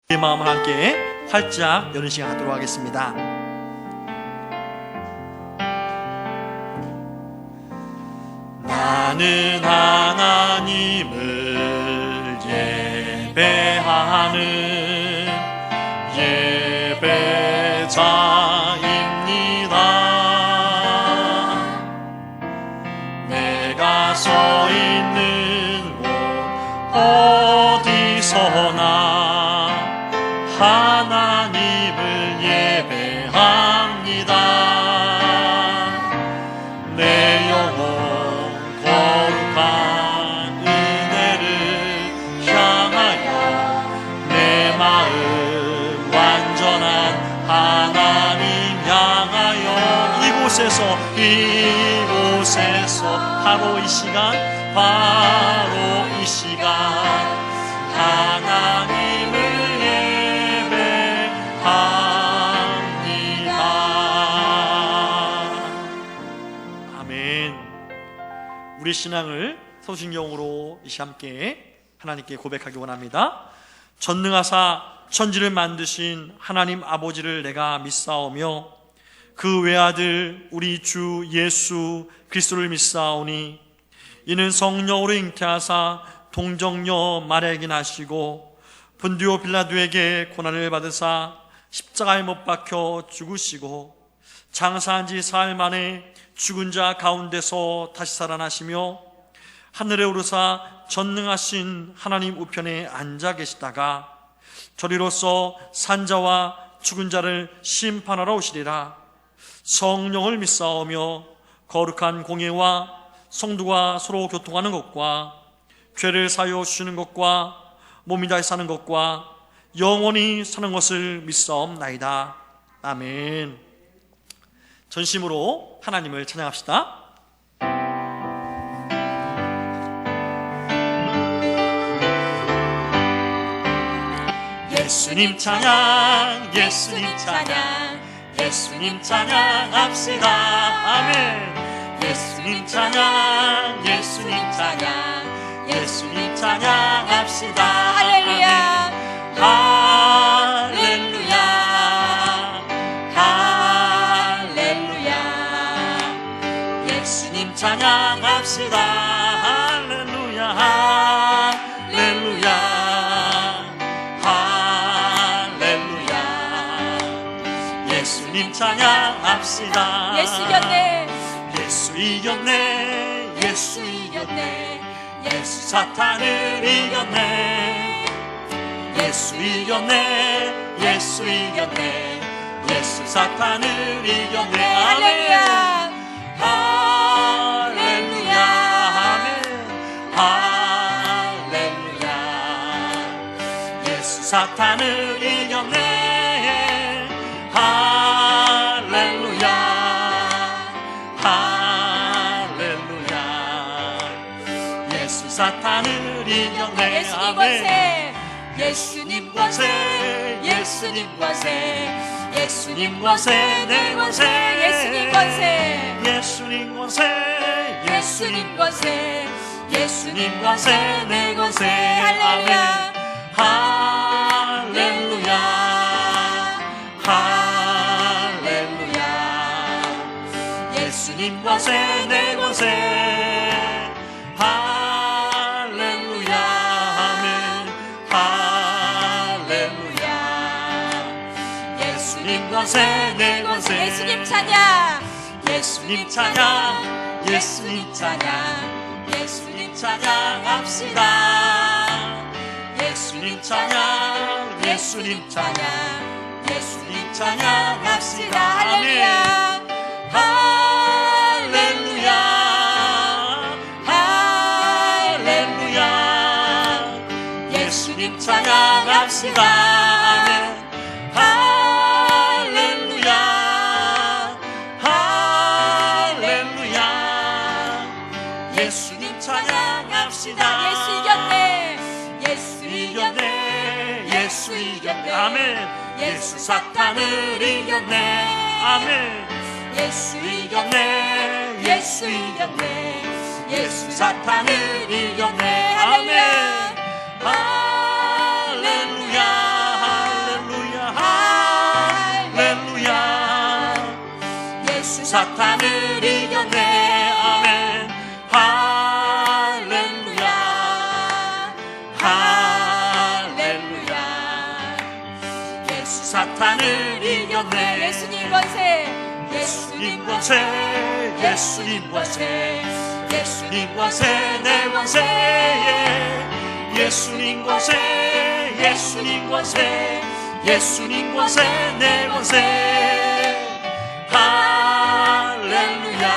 내 마음을 함께 활짝 여는 시간 갖도록 하겠습니다. 나는 하나님을 예배하는 예배자입니다. 내가 서 있는 곳 어디서나 하나님을 예배합니다. 내 영혼 거룩한 은혜를 향하여 내 마음 완전한 하나님 향하여 이곳에서 바로 이 시간 하나님을 예배합니다. 아멘. 우리 신앙을 소신경으로 이 시간 함께 하나님께 고백하기 원합니다. 전능하사 천지를 만드신 하나님 아버지를 내가 믿사오며 그 외아들 우리 주 예수 그리스도를 믿사오니 이는 성령으로 잉태하사 동정녀 마리아에게 나시고 본디오 빌라도에게 고난을 받으사 십자가에 못 박혀 죽으시고 장사한 지 사흘 만에 죽은 자 가운데서 다시 살아나시며 하늘에 오르사 전능하신 하나님 우편에 앉아 계시다가 저리로서 산자와 죽은 자를 심판하러 오시리라. 성령을 믿사오며 거룩한 공예와 성도가 서로 교통하는 것과 죄를 사하여 주시는 것과 몸이 다시 사는 것과 영원히 사는 것을 믿사옵나이다. 아멘. 전심으로 하나님을 찬양합시다. 예수님 찬양, 예수님 찬양, 예수님 찬양합시다. 아멘. 예수님 찬양, 예수님 찬양, 예수님 찬양합시다. 할렐루야. 할렐루야. 할렐루야. 예수님 찬양합시다. 할렐루야. 할렐루야. 할렐루야. 예수님 찬양합시다. 예수 이겼네. 예수 이겼네. 예수 이겼네. 예수 사탄을 이겼네. 예수 이겼네. 예수 이겼네. 예수 사탄을 이겼네. 할렐루야. 할렐루야. 아멘. 할렐루야. 예수 사탄을 이겼네. 할렐루야. 할렐루야. 예수 사탄을 이겼네. 예수님 권세. 예수님 권세. 예수님 권세. 예수님 권세. 내 권세. 예수님 권세. 예수님 권세. 예수님 권세. 예수님 권세. 내 권세. 할렐루야. 할렐루야. 할렐루야. 예수님 권세. 내 권세. 할렐루야. 아멘. 할렐루야. 예수님 권세. 내 권세. 예수님 찬양. 예수님 찬양. 예수님 찬양. 예수님 찬양합시다. 예수님 찬양. 예수님 찬양. 예수님 찬양합시다. 할렐루야. 할렐루야. 할렐루야. 예수님 찬양합시다. 아멘. 할렐루야. 할렐루야. 예수님 찬양합시다. 예수 이겼네. 예수 이겼네. 예수 이겼네. 아멘. 예수 사탄을 이겼네. 아멘. 예수 이겼네. 예수 이겼네. 예수 사탄을 이겼네. 아멘. 할렐루야. 사탄을 이겼네. 아멘. 할렐루야 할렐루야. 예수 사탄을 이겼네. 예수님 권세, 예수님 권세, 예수님 권세, 예수님 권세, 내 권세. 예수님 권세, 예수님 권세, 예수님 권세, 내 권세. 할렐루야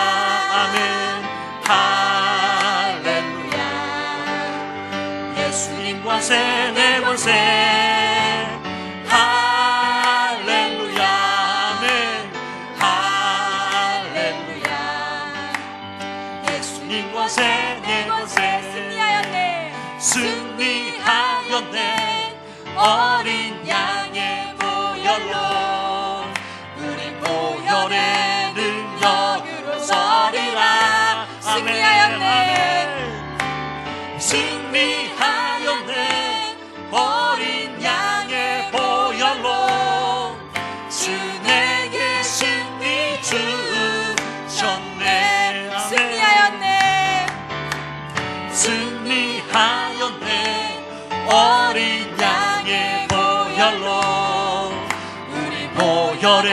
아멘. 할렐루야. 예수님 권세, 내 권세. 할렐루야 아멘. 할렐루야. 예수님 권세, 내 권세. 승리하였네. 승리하였네. 어린 양의 보혈로 우리 보혈의 능력으로 서리라. 승리하였네. 승리하였네. 어린 양의 보혈로 주 내게 승리 주셨네. 승리하였네. 승리하였네. 어린 양의 보혈로 우리 보혈의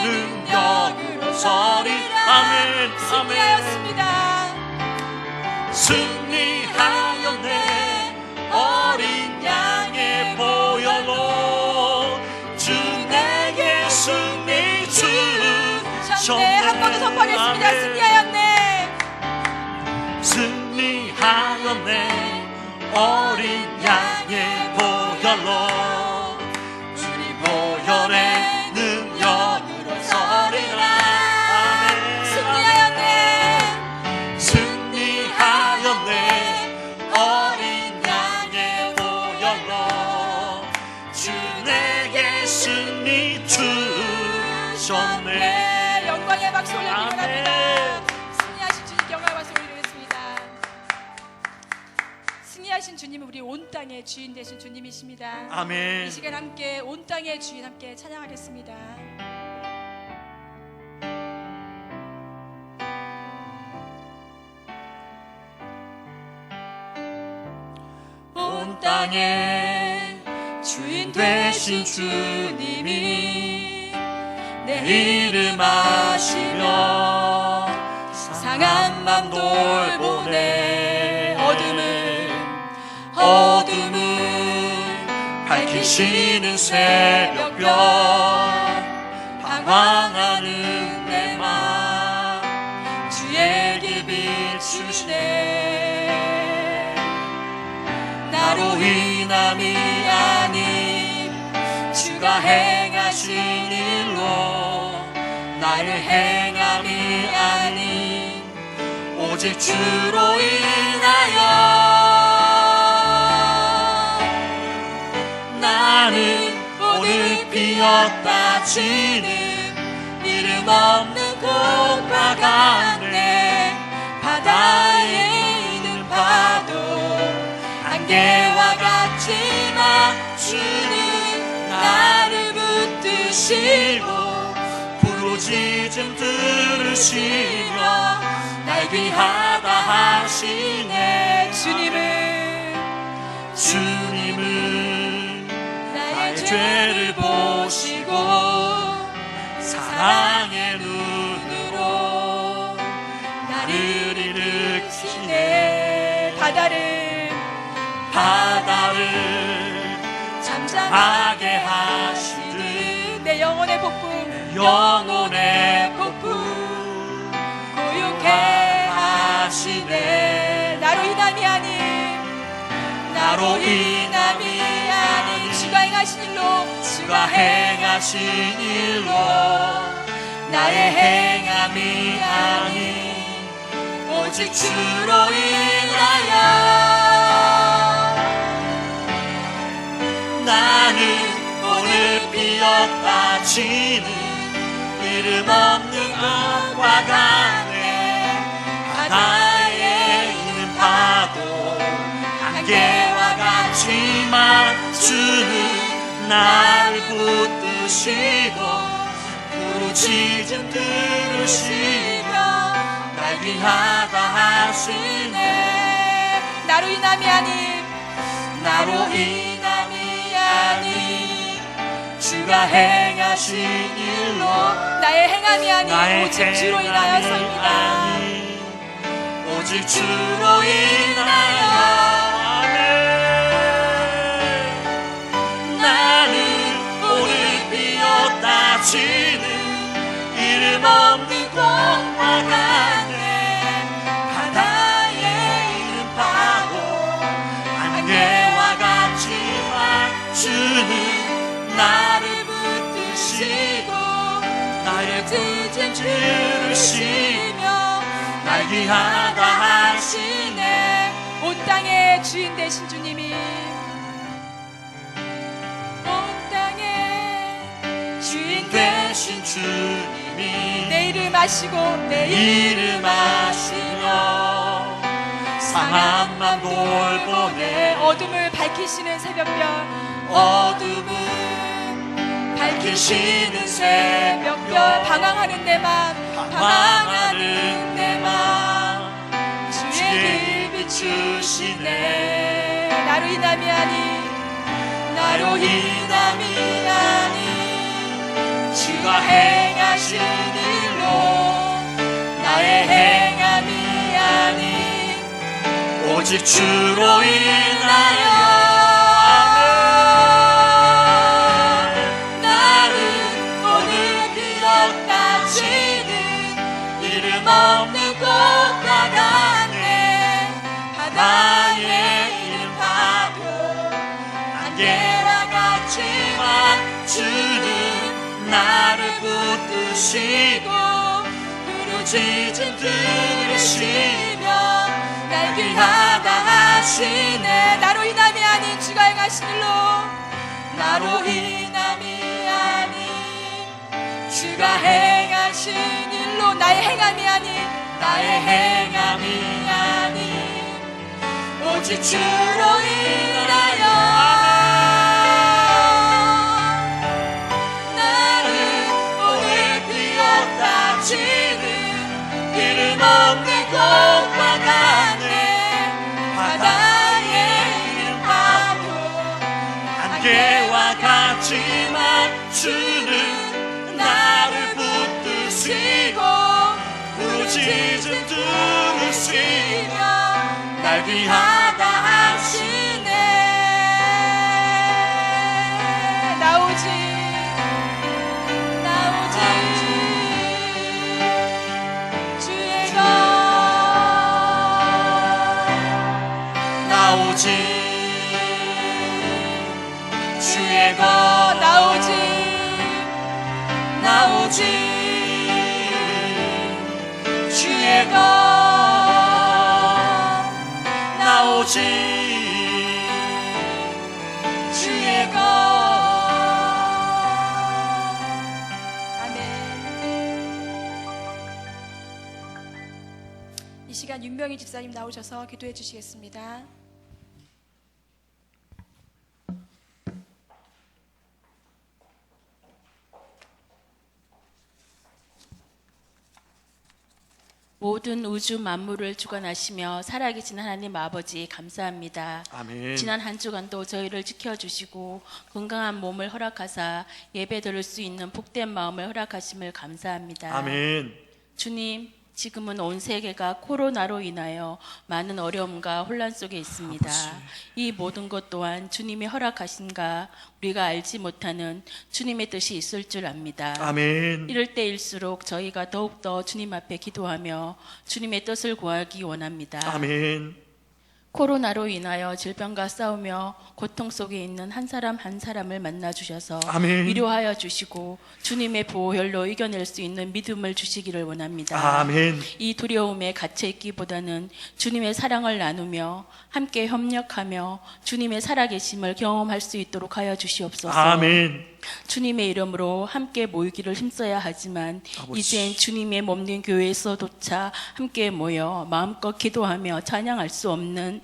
능력으로 서리라. 아멘. 아멘. 승리하였습니다. 승리하였네. 어린 양의 보혈로 주 내게 승리 주셨네. 한 번 더 선포하겠습니다. 아멘. 승리하였네. 승리하였네. 어린 양의 보혈로 우리 보혈의 능력으로 서리라. 아멘. 승리하였네. 승리하였네. 어린 양의 보혈로 주 내게 승리 주셨네. 네, 영광의 박수 올리기 아멘. 바랍니다. 승리하신 주님께 영광의 박수 올리겠습니다. 승리하신 주님은 우리 온 땅의 주인 되신 주님이십니다. 아멘. 이 시간 함께 온 땅의 주인 함께 찬양하겠습니다. 온 땅의 주인 되신 주님이 내 이름 아시며 상한 맘 돌보네. 어둠을 밝히시는 새벽별 방황하는 내 맘 주에게 비추시네. 나로 인함이 아닌 주가 행하신 일로 나의 행함이 아닌 오직 주로 인하여 나는 오늘 피었다 지는 이름 없는 꽃과 같네. 바다에 있는 파도 안개와 같지만 주는 나를 붙드시고 부르짖음 들으시며 날 귀하다 하시네. 주님은 나의 죄를 보시고 사랑의 눈으로 나를 일으키네. 바다를 잠잠하게 하시듯 내 영혼의 폭풍 영혼의 폭풍 고요케 하시네. 나로 인함이 아닌 주가 행하신 일로 나의 행함이 아닌 오직 주로 인하여 나는 오늘 피었다 지는 이름 없는 꽃과 같네. 바다에 있는 파도 안개와 같지만 주는 날 붙드시고 부르짖음 들으시며 날 귀하다 하시네. 나로 인함이 아님 나로 인함이 아닌 주가 행하신 일로 나의 행함이 아닌 나의 오직 주로 행함이 인하여서입니다. 아닌 오직 주로 인하여 아멘. 나는 오늘 피었다 지는 이름 없는 꽃과 같네. 바다에 있는 파도 안개와 같지만 주는 나를 붙드시고 나의 부르짖음 들으시며 날 귀하다 하시네. 온 땅의 주인 되신 주님이 온 땅의 주인 되신 주님이 내 이름 아시고 내 이름 아시며 상한만 돌보내 어둠을 밝히시는 새벽별 어둠을 밝히시는 새벽별 방황하는 내 맘 방황하는 내 맘 주의 길 비추시네. 나로 인함이 아닌 나로 인함이 아닌 주가 행하신 일로 나의 행함이 아닌 오직 주로 인하여 아멘. 나는 오늘 피었다 지는 이름 없는 꽃과 같네. 바다에 있는 파도 안개와 같지만 주는 나를 붙드시고 부르짖음 들으시며 날 귀하다 하시네. 나로 인함이 아닌 주가 행하신 일로 나로 인함이 아닌 주가 행하신 일로 나의 행함이 아닌 나의 행함이 아닌 오직 주로 인하여 나는 오늘 피었다 지는 이름 없는 꽃과 같네. 바다에 있는 파도 안개와 같지만 주는 나를 붙드시고 부르짖음 들으시며 날 귀하다 하시네. 나오지 주의 것 나오지 주의 것 나오지 주의 것 나오지 주의 것 아멘. 이 시간 윤명희 집사님 나오셔서 기도해 주시겠습니다. 모든 우주 만물을 주관하시며 살아계신 하나님 아버지 감사합니다. 아멘. 지난 한 주간도 저희를 지켜주시고 건강한 몸을 허락하사 예배 드릴 수 있는 복된 마음을 허락하심을 감사합니다. 아멘. 주님, 지금은 온 세계가 코로나로 인하여 많은 어려움과 혼란 속에 있습니다. 이 모든 것 또한 주님이 허락하신가 우리가 알지 못하는 주님의 뜻이 있을 줄 압니다. 아멘. 이럴 때일수록 저희가 더욱더 주님 앞에 기도하며 주님의 뜻을 구하기 원합니다. 아멘. 코로나로 인하여 질병과 싸우며 고통 속에 있는 한 사람 한 사람을 만나 주셔서 아멘. 위로하여 주시고 주님의 보혈로 이겨낼 수 있는 믿음을 주시기를 원합니다. 아멘. 이 두려움에 갇혀 있기보다는 주님의 사랑을 나누며 함께 협력하며 주님의 살아계심을 경험할 수 있도록 하여 주시옵소서. 아멘. 주님의 이름으로 함께 모이기를 힘써야 하지만 아버지. 이젠 주님의 몸된 교회에서조차 함께 모여 마음껏 기도하며 찬양할 수 없는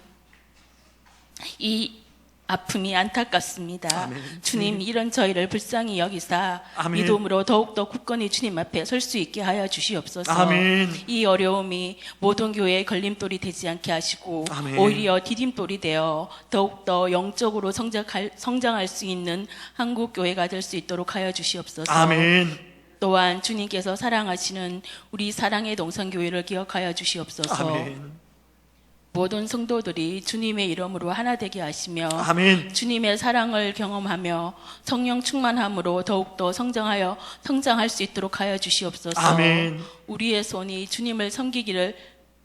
이 아픔이 안타깝습니다. 아멘. 주님, 이런 저희를 불쌍히 여기사 아멘. 믿음으로 더욱더 굳건히 주님 앞에 설 수 있게 하여 주시옵소서. 아멘. 이 어려움이 모든 교회의 걸림돌이 되지 않게 하시고 아멘. 오히려 디딤돌이 되어 더욱더 영적으로 성장할 수 있는 한국 교회가 될 수 있도록 하여 주시옵소서. 아멘. 또한 주님께서 사랑하시는 우리 사랑의 동산교회를 기억하여 주시옵소서. 아멘. 모든 성도들이 주님의 이름으로 하나 되게 하시며 아멘. 주님의 사랑을 경험하며 성령 충만함으로 더욱더 성장할 수 있도록 하여 주시옵소서. 아멘. 우리의 손이 주님을 섬기기를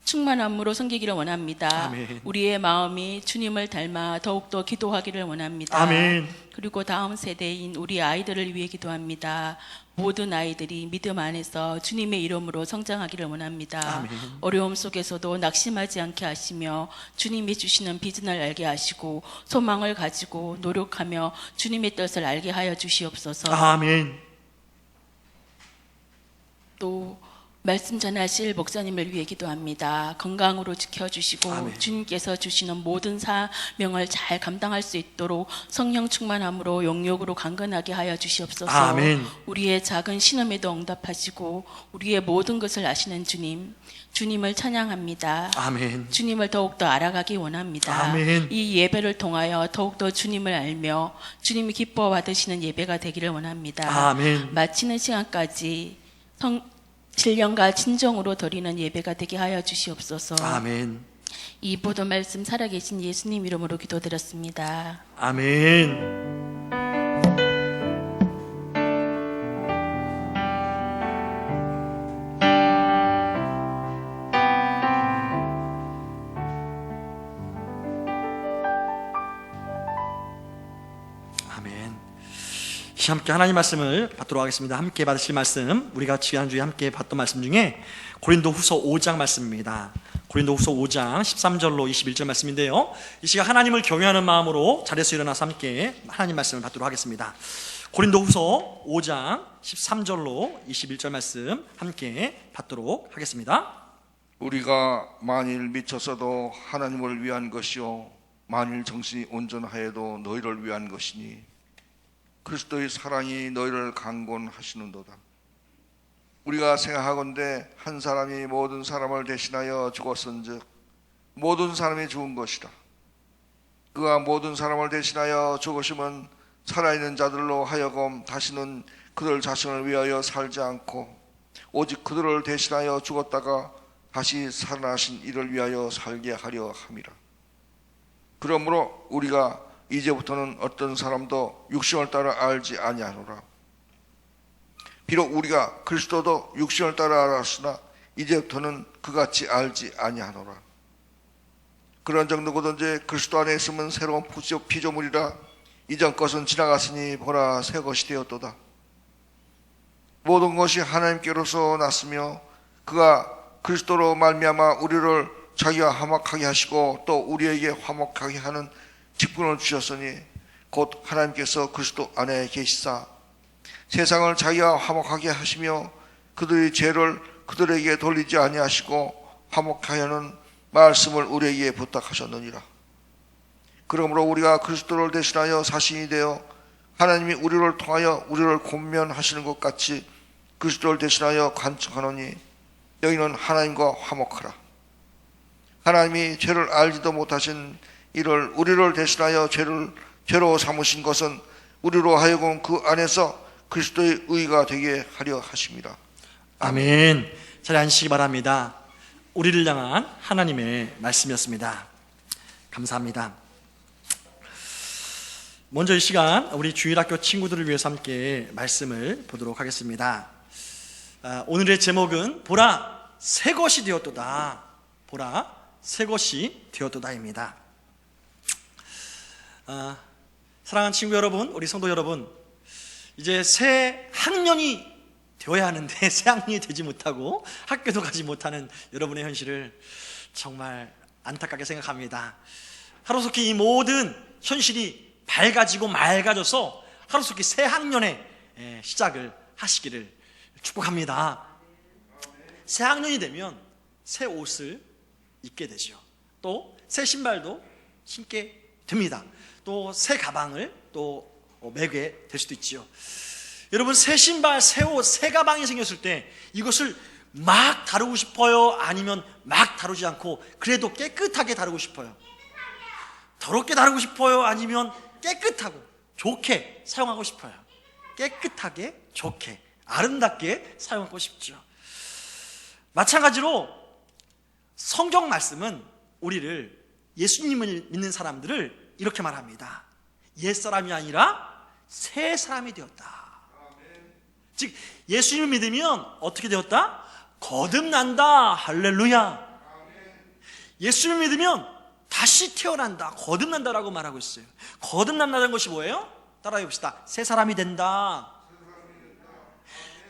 충만함으로 섬기기를 원합니다. 아멘. 우리의 마음이 주님을 닮아 더욱더 기도하기를 원합니다. 아멘. 그리고 다음 세대인 우리 아이들을 위해 기도합니다. 모든 아이들이 믿음 안에서 주님의 이름으로 성장하기를 원합니다. 아멘. 어려움 속에서도 낙심하지 않게 하시며 주님이 주시는 비전을 알게 하시고 소망을 가지고 노력하며 주님의 뜻을 알게 하여 주시옵소서. 아멘. 또 말씀 전하실 목사님을 위해 기도합니다. 건강으로 지켜주시고 아멘. 주님께서 주시는 모든 사명을 잘 감당할 수 있도록 성령 충만함으로 용력으로 강건하게 하여 주시옵소서. 아멘. 우리의 작은 신음에도 응답하시고 우리의 모든 것을 아시는 주님을 찬양합니다. 아멘. 주님을 더욱더 알아가기 원합니다. 아멘. 이 예배를 통하여 더욱더 주님을 알며 주님이 기뻐 받으시는 예배가 되기를 원합니다. 아멘. 마치는 시간까지 신령과 진정으로 드리는 예배가 되게 하여 주시옵소서. 아멘. 이 모든 말씀 살아계신 예수님 이름으로 기도드렸습니다. 아멘. 아멘. 함께 하나님 말씀을 받도록 하겠습니다. 함께 받으실 말씀, 우리가 지난주에 함께 봤던 말씀 중에 고린도후서 5장 말씀입니다. 고린도후서 5장 13절로 21절 말씀인데요, 이 시간 하나님을 경외하는 마음으로 자리에서 일어나서 함께 하나님 말씀을 받도록 하겠습니다. 고린도후서 5장 13절로 21절 말씀 함께 받도록 하겠습니다. 우리가 만일 미쳤어도 하나님을 위한 것이요 만일 정신이 온전하여도 너희를 위한 것이니 그리스도의 사랑이 너희를 강권하시는도다. 우리가 생각하건대 한 사람이 모든 사람을 대신하여 죽었은즉 모든 사람이 죽은 것이라. 그가 모든 사람을 대신하여 죽으심은 살아있는 자들로 하여금 다시는 그들 자신을 위하여 살지 않고 오직 그들을 대신하여 죽었다가 다시 살아나신 이를 위하여 살게 하려 함이라. 그러므로 우리가 이제부터는 어떤 사람도 육신을 따라 알지 아니하노라. 비록 우리가 그리스도도 육신을 따라 알았으나 이제부터는 그같이 알지 아니하노라. 그런 정도거든지 그리스도 안에 있으면 새로운 피조물이라. 이전 것은 지나갔으니 보라 새 것이 되었도다. 모든 것이 하나님께로서 났으며 그가 그리스도로 말미암아 우리를 자기와 화목하게 하시고 또 우리에게 화목하게 하는 직분을 주셨으니 곧 하나님께서 그리스도 안에 계시사 세상을 자기와 화목하게 하시며 그들의 죄를 그들에게 돌리지 아니하시고 화목하게 하는 말씀을 우리에게 부탁하셨느니라. 그러므로 우리가 그리스도를 대신하여 사신이 되어 하나님이 우리를 통하여 우리를 권면하시는 것 같이 그리스도를 대신하여 간청하노니 너희는 하나님과 화목하라. 하나님이 죄를 알지도 못하신 이를 우리를 대신하여 죄로 삼으신 것은 우리로 하여금 그 안에서 그리스도의 의가 되게 하려 하심이라. 아멘. 자리에 앉으시기 바랍니다. 우리를 향한 하나님의 말씀이었습니다. 감사합니다. 먼저 이 시간 우리 주일학교 친구들을 위해서 함께 말씀을 보도록 하겠습니다. 오늘의 제목은 보라 새 것이 되었도다. 보라 새 것이 되었도다입니다. 사랑하는 친구 여러분, 우리 성도 여러분, 이제 새 학년이 되어야 하는데 새 학년이 되지 못하고 학교도 가지 못하는 여러분의 현실을 정말 안타깝게 생각합니다. 하루속히 이 모든 현실이 밝아지고 맑아져서 하루속히 새 학년의 시작을 하시기를 축복합니다. 새 학년이 되면 새 옷을 입게 되죠. 또 새 신발도 신게 됩니다. 또 새 가방을 또 매게 될 수도 있지요. 여러분, 새 신발, 새 옷, 새 가방이 생겼을 때 이것을 막 다루고 싶어요? 아니면 막 다루지 않고 그래도 깨끗하게 다루고 싶어요? 더럽게 다루고 싶어요? 아니면 깨끗하고 좋게 사용하고 싶어요? 깨끗하게, 좋게, 아름답게 사용하고 싶죠. 마찬가지로 성경 말씀은 우리를, 예수님을 믿는 사람들을 이렇게 말합니다. 옛사람이 아니라 새 사람이 되었다. 즉 예수님을 믿으면 어떻게 되었다? 거듭난다. 할렐루야. 예수님을 믿으면 다시 태어난다, 거듭난다라고 말하고 있어요. 거듭난다는 것이 뭐예요? 따라해 봅시다. 새 사람이 된다.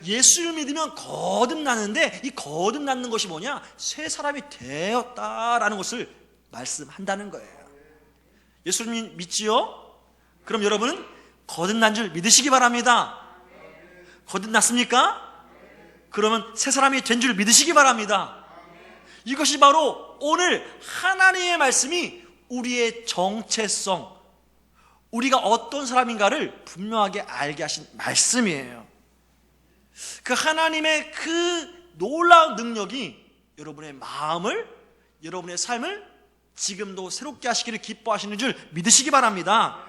예수를 믿으면 거듭나는데 이 거듭나는 것이 뭐냐? 새 사람이 되었다라는 것을 말씀한다는 거예요. 예수님 믿지요? 그럼 여러분은 거듭난 줄 믿으시기 바랍니다. 거듭났습니까? 그러면 새 사람이 된 줄 믿으시기 바랍니다. 이것이 바로 오늘 하나님의 말씀이 우리의 정체성, 우리가 어떤 사람인가를 분명하게 알게 하신 말씀이에요. 그 하나님의 그 놀라운 능력이 여러분의 마음을, 여러분의 삶을 지금도 새롭게 하시기를 기뻐하시는 줄 믿으시기 바랍니다.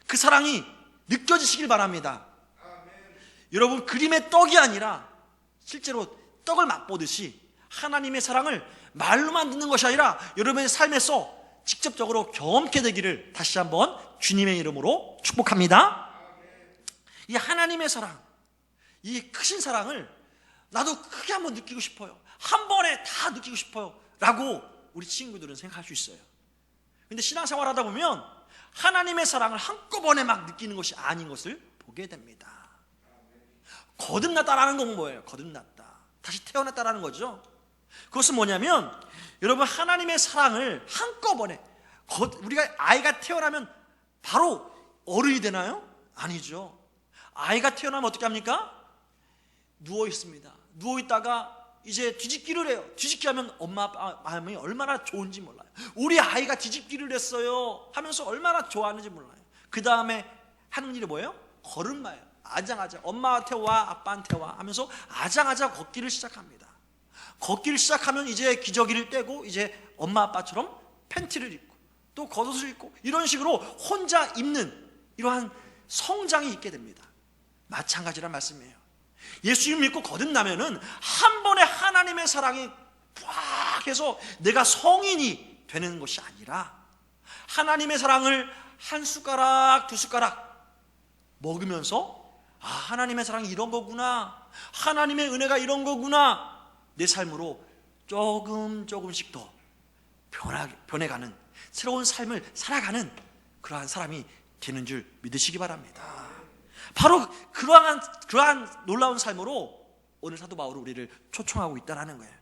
그 사랑이 느껴지시길 바랍니다. 여러분, 그림의 떡이 아니라 실제로 떡을 맛보듯이 하나님의 사랑을 말로만 듣는 것이 아니라 여러분의 삶에서 직접적으로 경험하게 되기를 다시 한번 주님의 이름으로 축복합니다. 이 하나님의 사랑, 이 크신 사랑을 나도 크게 한번 느끼고 싶어요, 한 번에 다 느끼고 싶어요 라고 우리 친구들은 생각할 수 있어요. 근데 신앙생활 하다 보면 하나님의 사랑을 한꺼번에 막 느끼는 것이 아닌 것을 보게 됩니다. 거듭났다라는 건 뭐예요? 거듭났다, 다시 태어났다라는 거죠. 그것은 뭐냐면 여러분, 하나님의 사랑을 한꺼번에, 우리가 아이가 태어나면 바로 어른이 되나요? 아니죠. 아이가 태어나면 어떻게 합니까? 누워 있습니다. 누워 있다가 이제 뒤집기를 해요. 뒤집기 하면 엄마 아빠 마음이 얼마나 좋은지 몰라요. 우리 아이가 뒤집기를 했어요 하면서 얼마나 좋아하는지 몰라요. 그 다음에 하는 일이 뭐예요? 걸음마예요. 아장아장, 엄마한테 와, 아빠한테 와 하면서 아장아장 걷기를 시작합니다. 걷기를 시작하면 이제 기저귀를 떼고 이제 엄마 아빠처럼 팬티를 입고 또 겉옷을 입고 이런 식으로 혼자 입는 이러한 성장이 있게 됩니다. 마찬가지란 말씀이에요. 예수님 믿고 거듭나면은 한 번에 하나님의 사랑이 팍 해서 내가 성인이 되는 것이 아니라 하나님의 사랑을 한 숟가락 두 숟가락 먹으면서 아, 하나님의 사랑이 이런 거구나, 하나님의 은혜가 이런 거구나, 내 삶으로 조금씩 더 변해가는 새로운 삶을 살아가는 그러한 사람이 되는 줄 믿으시기 바랍니다. 바로 그러한 놀라운 삶으로 오늘 사도 바울은 우리를 초청하고 있다는 거예요.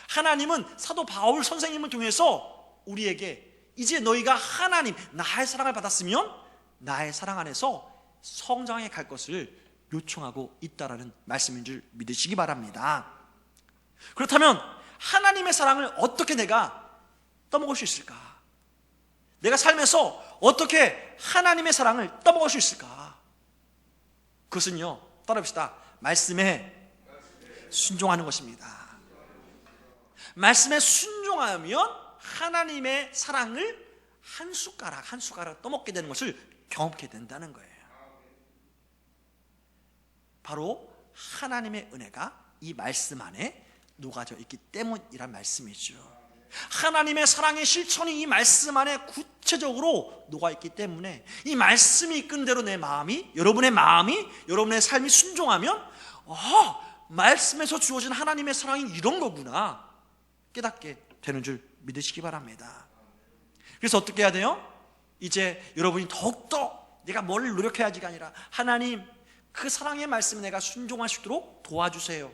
하나님은 사도 바울 선생님을 통해서 우리에게 이제 너희가 하나님, 나의 사랑을 받았으면 나의 사랑 안에서 성장해 갈 것을 요청하고 있다라는 말씀인 줄 믿으시기 바랍니다. 그렇다면 하나님의 사랑을 어떻게 내가 떠먹을 수 있을까? 내가 삶에서 어떻게 하나님의 사랑을 떠먹을 수 있을까? 그것은요, 따라합시다. 말씀에 순종하는 것입니다. 말씀에 순종하면 하나님의 사랑을 한 숟가락 떠먹게 되는 것을 경험하게 된다는 거예요. 바로 하나님의 은혜가 이 말씀 안에 녹아져 있기 때문이란 말씀이죠. 하나님의 사랑의 실천이 이 말씀 안에 구체적으로 녹아있기 때문에 이 말씀이 이끈 대로 내 마음이, 여러분의 마음이, 여러분의 삶이 순종하면 말씀에서 주어진 하나님의 사랑이 이런 거구나 깨닫게 되는 줄 믿으시기 바랍니다. 그래서 어떻게 해야 돼요? 이제 여러분이 더욱더 내가 뭘 노력해야지가 아니라 하나님, 그 사랑의 말씀에 내가 순종할 수 있도록 도와주세요.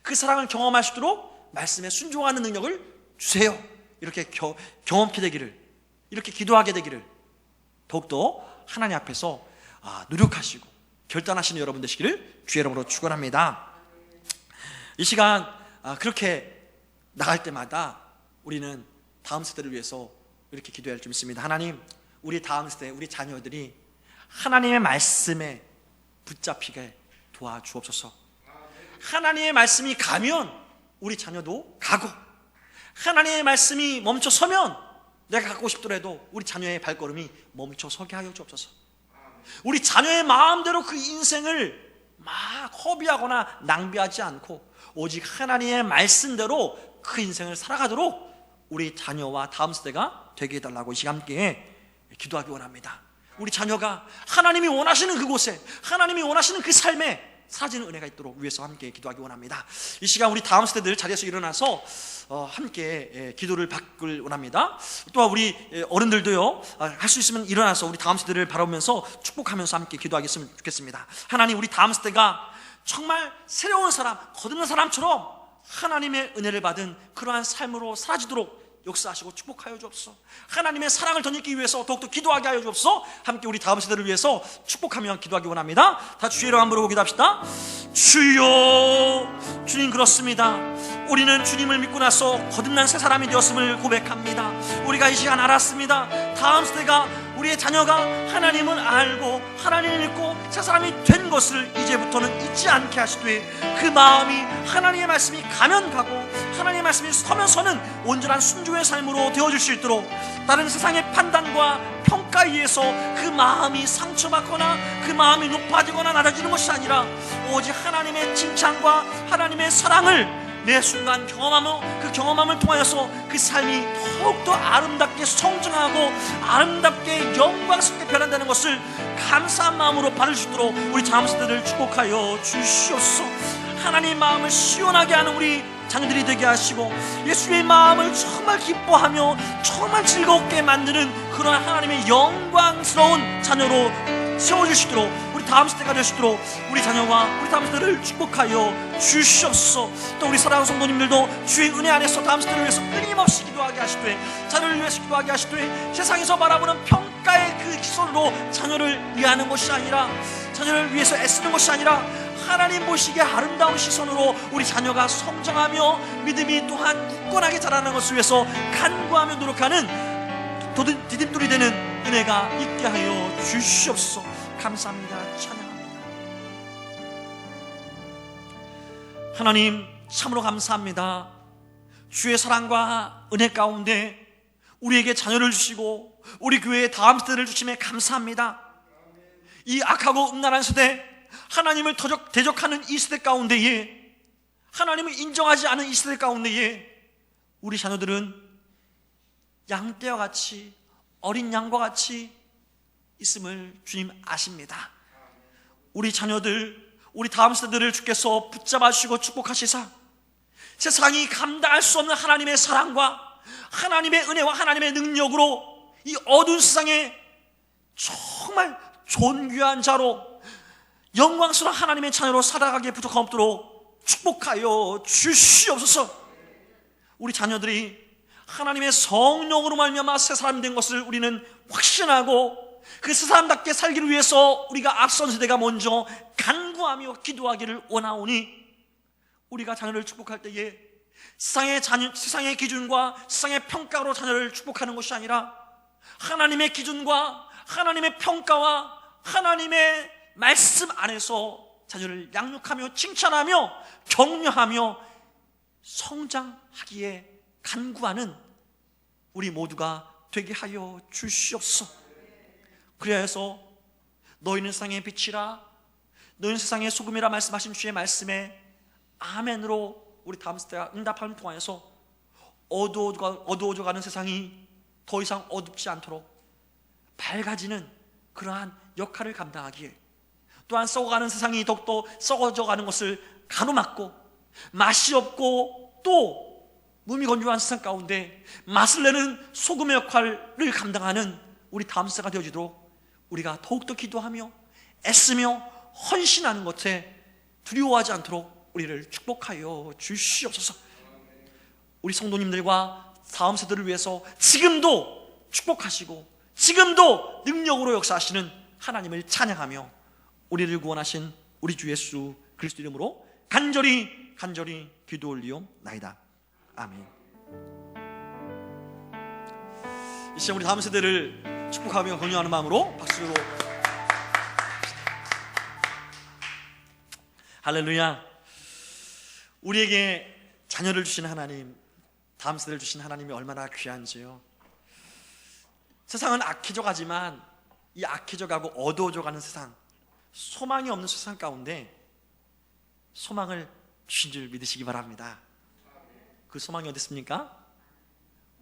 그 사랑을 경험할 수 있도록 말씀에 순종하는 능력을 주세요. 이렇게 경험하게 되기를, 이렇게 기도하게 되기를 더욱더 하나님 앞에서 노력하시고 결단하시는 여러분 되시기를 주의 이름으로 축원합니다. 이 시간 그렇게 나갈 때마다 우리는 다음 세대를 위해서 이렇게 기도할 줄 믿습니다. 하나님, 우리 다음 세대, 우리 자녀들이 하나님의 말씀에 붙잡히게 도와주옵소서. 하나님의 말씀이 가면 우리 자녀도 가고, 하나님의 말씀이 멈춰 서면 내가 갖고 싶더라도 우리 자녀의 발걸음이 멈춰 서게 하여 주옵소서. 우리 자녀의 마음대로 그 인생을 막 허비하거나 낭비하지 않고 오직 하나님의 말씀대로 그 인생을 살아가도록 우리 자녀와 다음 세대가 되게 해달라고 이 시간 함께 기도하기 원합니다. 우리 자녀가 하나님이 원하시는 그곳에, 하나님이 원하시는 그 삶에 사라지는 은혜가 있도록 위해서 함께 기도하기 원합니다. 이 시간 우리 다음 세대들 자리에서 일어나서 함께 기도를 받길 원합니다. 또한 우리 어른들도요, 할 수 있으면 일어나서 우리 다음 세대를 바라보면서 축복하면서 함께 기도하겠으면 좋겠습니다. 하나님, 우리 다음 세대가 정말 새로운 사람, 거듭난 사람처럼 하나님의 은혜를 받은 그러한 삶으로 사라지도록 역사하시고 축복하여 주옵소서. 하나님의 사랑을 덧입기 위해서 더욱더 기도하게 하여 주옵소서. 함께 우리 다음 세대를 위해서 축복하며 기도하기 원합니다. 다 주의 이름 한번 부르고 기도합시다. 주여, 주님 그렇습니다. 우리는 주님을 믿고 나서 거듭난 새 사람이 되었음을 고백합니다. 우리가 이 시간 알았습니다. 다음 세대가, 우리의 자녀가 하나님을 알고 하나님을 믿고 새 사람이 된 것을 이제부터는 잊지 않게 하시되, 그 마음이 하나님의 말씀이 가면 가고 하나님의 말씀이 서면 서는 온전한 순종의 삶으로 되어질 수 있도록, 다른 세상의 판단과 평가에 의해서 그 마음이 상처받거나 그 마음이 높아지거나 낮아지는 것이 아니라 오직 하나님의 칭찬과 하나님의 사랑을 매 순간 경험하며 그 경험함을 통하여서 그 삶이 더욱더 아름답게 성장하고 아름답게 영광스럽게 변한다는 것을 감사한 마음으로 받을 수 있도록 우리 다음 세대를 축복하여 주시옵소서. 하나님의 마음을 시원하게 하는 우리 자녀들이 되게 하시고, 예수의 마음을 정말 기뻐하며 정말 즐겁게 만드는 그런 하나님의 영광스러운 자녀로 세워주시도록, 우리 다음 세대가 되시도록 우리 자녀와 우리 다음 세대를 축복하여 주시옵소서. 또 우리 사랑하는 성도님들도 주의 은혜 안에서 다음 세대를 위해서 끊임없이 기도하게 하시되, 자녀를 위해서 기도하게 하시되, 세상에서 바라보는 평가의 그 시선으로 자녀를 위하는 것이 아니라, 자녀를 위해서 애쓰는 것이 아니라 하나님 보시기에 아름다운 시선으로 우리 자녀가 성장하며 믿음이 또한 굳건하게 자라는 것을 위해서 간구하며 노력하는 디딤돌이 되는 은혜가 있게 하여 주시옵소서. 감사합니다. 찬양합니다. 하나님, 참으로 감사합니다. 주의 사랑과 은혜 가운데 우리에게 자녀를 주시고 우리 교회에 다음 세대를 주심에 감사합니다. 이 악하고 음란한 세대, 하나님을 대적하는 이 세대 가운데에, 하나님을 인정하지 않은 이 세대 가운데에 우리 자녀들은 양떼와 같이, 어린 양과 같이 있음을 주님 아십니다. 우리 자녀들, 우리 다음 세대들을 주께서 붙잡아 주시고 축복하시사, 세상이 감당할 수 없는 하나님의 사랑과 하나님의 은혜와 하나님의 능력으로 이 어두운 세상에 정말 존귀한 자로 영광스러운 하나님의 자녀로 살아가기에 부족함 없도록 축복하여 주시옵소서. 우리 자녀들이 하나님의 성령으로 말미암아 새 사람이 된 것을 우리는 확신하고, 그 새 사람답게 살기를 위해서 우리가 앞선 세대가 먼저 간구하며 기도하기를 원하오니, 우리가 자녀를 축복할 때에 세상의 기준과 세상의 평가로 자녀를 축복하는 것이 아니라 하나님의 기준과 하나님의 평가와 하나님의 말씀 안에서 자녀를 양육하며 칭찬하며 격려하며 성장하기에 간구하는 우리 모두가 되게 하여 주시옵소서. 그래야 해서 너희는 세상의 빛이라, 너희는 세상의 소금이라 말씀하신 주의 말씀에 아멘으로 우리 다음 세대가 응답함을 통하여서 어두워져가는 세상이 더 이상 어둡지 않도록 밝아지는 그러한 역할을 감당하기에, 또한 썩어가는 세상이 더욱더 썩어져가는 것을 가로막고, 맛이 없고 또 무미건조한 세상 가운데 맛을 내는 소금의 역할을 감당하는 우리 다음 세대가 되어지도록 우리가 더욱더 기도하며 애쓰며 헌신하는 것에 두려워하지 않도록 우리를 축복하여 주시옵소서. 우리 성도님들과 다음 세대를 위해서 지금도 축복하시고 지금도 능력으로 역사하시는 하나님을 찬양하며 우리를 구원하신 우리 주 예수 그리스도 이름으로 간절히 기도 올리옵나이다. 아멘. 이 시간 우리 다음 세대를 축복하며 격려하는 마음으로 박수로. 할렐루야. 우리에게 자녀를 주신 하나님, 다음 세대를 주신 하나님이 얼마나 귀한지요. 세상은 악해져 가지만 이 악해져 가고 어두워져 가는 세상, 소망이 없는 세상 가운데 소망을 주신 줄 믿으시기 바랍니다. 그 소망이 어디 있습니까?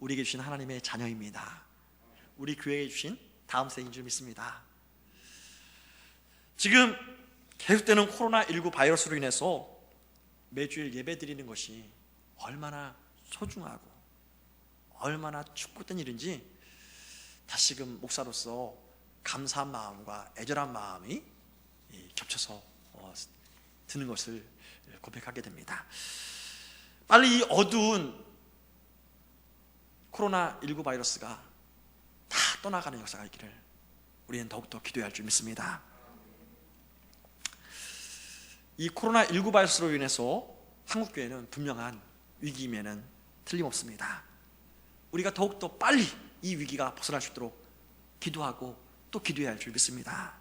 우리에게 주신 하나님의 자녀입니다. 우리 교회에 주신 다음 세대인 줄 믿습니다. 지금 계속되는 코로나19 바이러스로 인해서 매주일 예배 드리는 것이 얼마나 소중하고 얼마나 축복된 일인지 다시금 목사로서 감사한 마음과 애절한 마음이 겹쳐서 드는 것을 고백하게 됩니다. 빨리 이 어두운 코로나19 바이러스가 다 떠나가는 역사가 있기를 우리는 더욱더 기도해야 할 줄 믿습니다. 이 코로나19 바이러스로 인해서 한국교회는 분명한 위기임에는 틀림없습니다. 우리가 더욱더 빨리 이 위기가 벗어날 수 있도록 기도하고 또 기도해야 할 줄 믿습니다.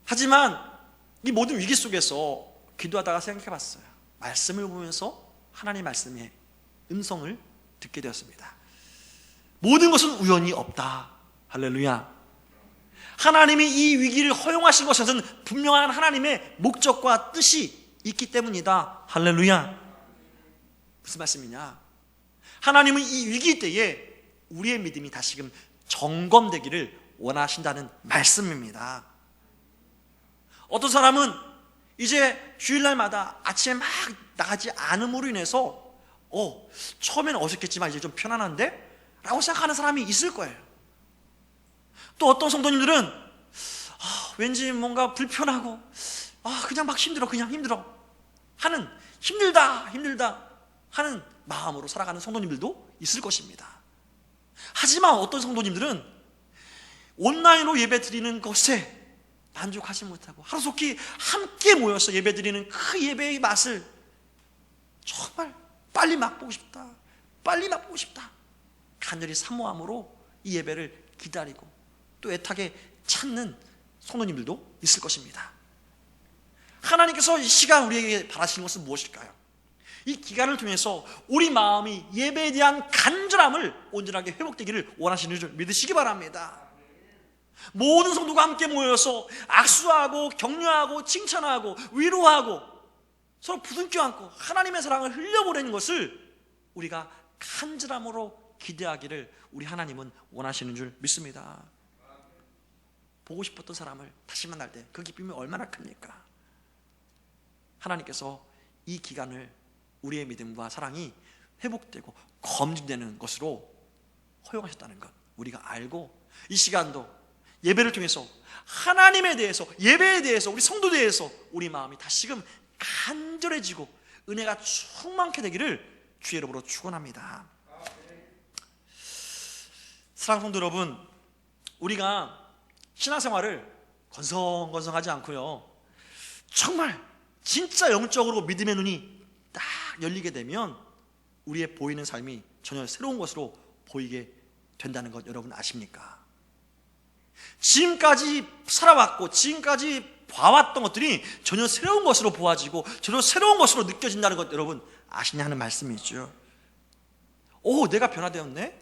하지만 이 모든 위기 속에서 기도하다가 생각해 봤어요. 말씀을 보면서 하나님의 말씀의 음성을 듣게 되었습니다. 모든 것은 우연이 없다. 할렐루야. 하나님이 이 위기를 허용하신 것은 분명한 하나님의 목적과 뜻이 있기 때문이다. 할렐루야. 무슨 말씀이냐? 하나님은 이 위기 때에 우리의 믿음이 다시금 점검되기를 원하신다는 말씀입니다. 어떤 사람은 이제 주일날마다 아침에 막 나가지 않음으로 인해서 처음에는 어색했지만 이제 좀 편안한데? 라고 생각하는 사람이 있을 거예요. 또 어떤 성도님들은 왠지 뭔가 불편하고 그냥 막 힘들어, 그냥 힘들어 하는, 힘들다 하는 마음으로 살아가는 성도님들도 있을 것입니다. 하지만 어떤 성도님들은 온라인으로 예배 드리는 것에 만족하지 못하고 하루속히 함께 모여서 예배 드리는 그 예배의 맛을 정말 빨리 맛보고 싶다, 간절히 사모함으로 이 예배를 기다리고 또 애타게 찾는 성도님들도 있을 것입니다. 하나님께서 이 시간 우리에게 바라시는 것은 무엇일까요? 이 기간을 통해서 우리 마음이 예배에 대한 간절함을 온전하게 회복되기를 원하시는 줄 믿으시기 바랍니다. 모든 성도가 함께 모여서 악수하고 격려하고 칭찬하고 위로하고 서로 부둥켜 안고 하나님의 사랑을 흘려보내는 것을 우리가 간절함으로 기대하기를 우리 하나님은 원하시는 줄 믿습니다. 보고 싶었던 사람을 다시 만날 때 그 기쁨이 얼마나 큽니까? 하나님께서 이 기간을 우리의 믿음과 사랑이 회복되고 검증되는 것으로 허용하셨다는 것 우리가 알고 이 시간도 예배를 통해서 하나님에 대해서, 예배에 대해서, 우리 성도에 대해서 우리 마음이 다시금 간절해지고 은혜가 충만케 되기를 주의 이름으로 축원합니다. 사랑하는 성도 여러분, 우리가 신앙생활을 건성건성하지 않고요, 정말 진짜 영적으로 믿음의 눈이 딱 열리게 되면 우리의 보이는 삶이 전혀 새로운 것으로 보이게 된다는 것 여러분 아십니까? 지금까지 살아왔고 지금까지 봐왔던 것들이 전혀 새로운 것으로 보아지고 전혀 새로운 것으로 느껴진다는 것 여러분 아시냐 하는 말씀이죠. 내가 변화되었네?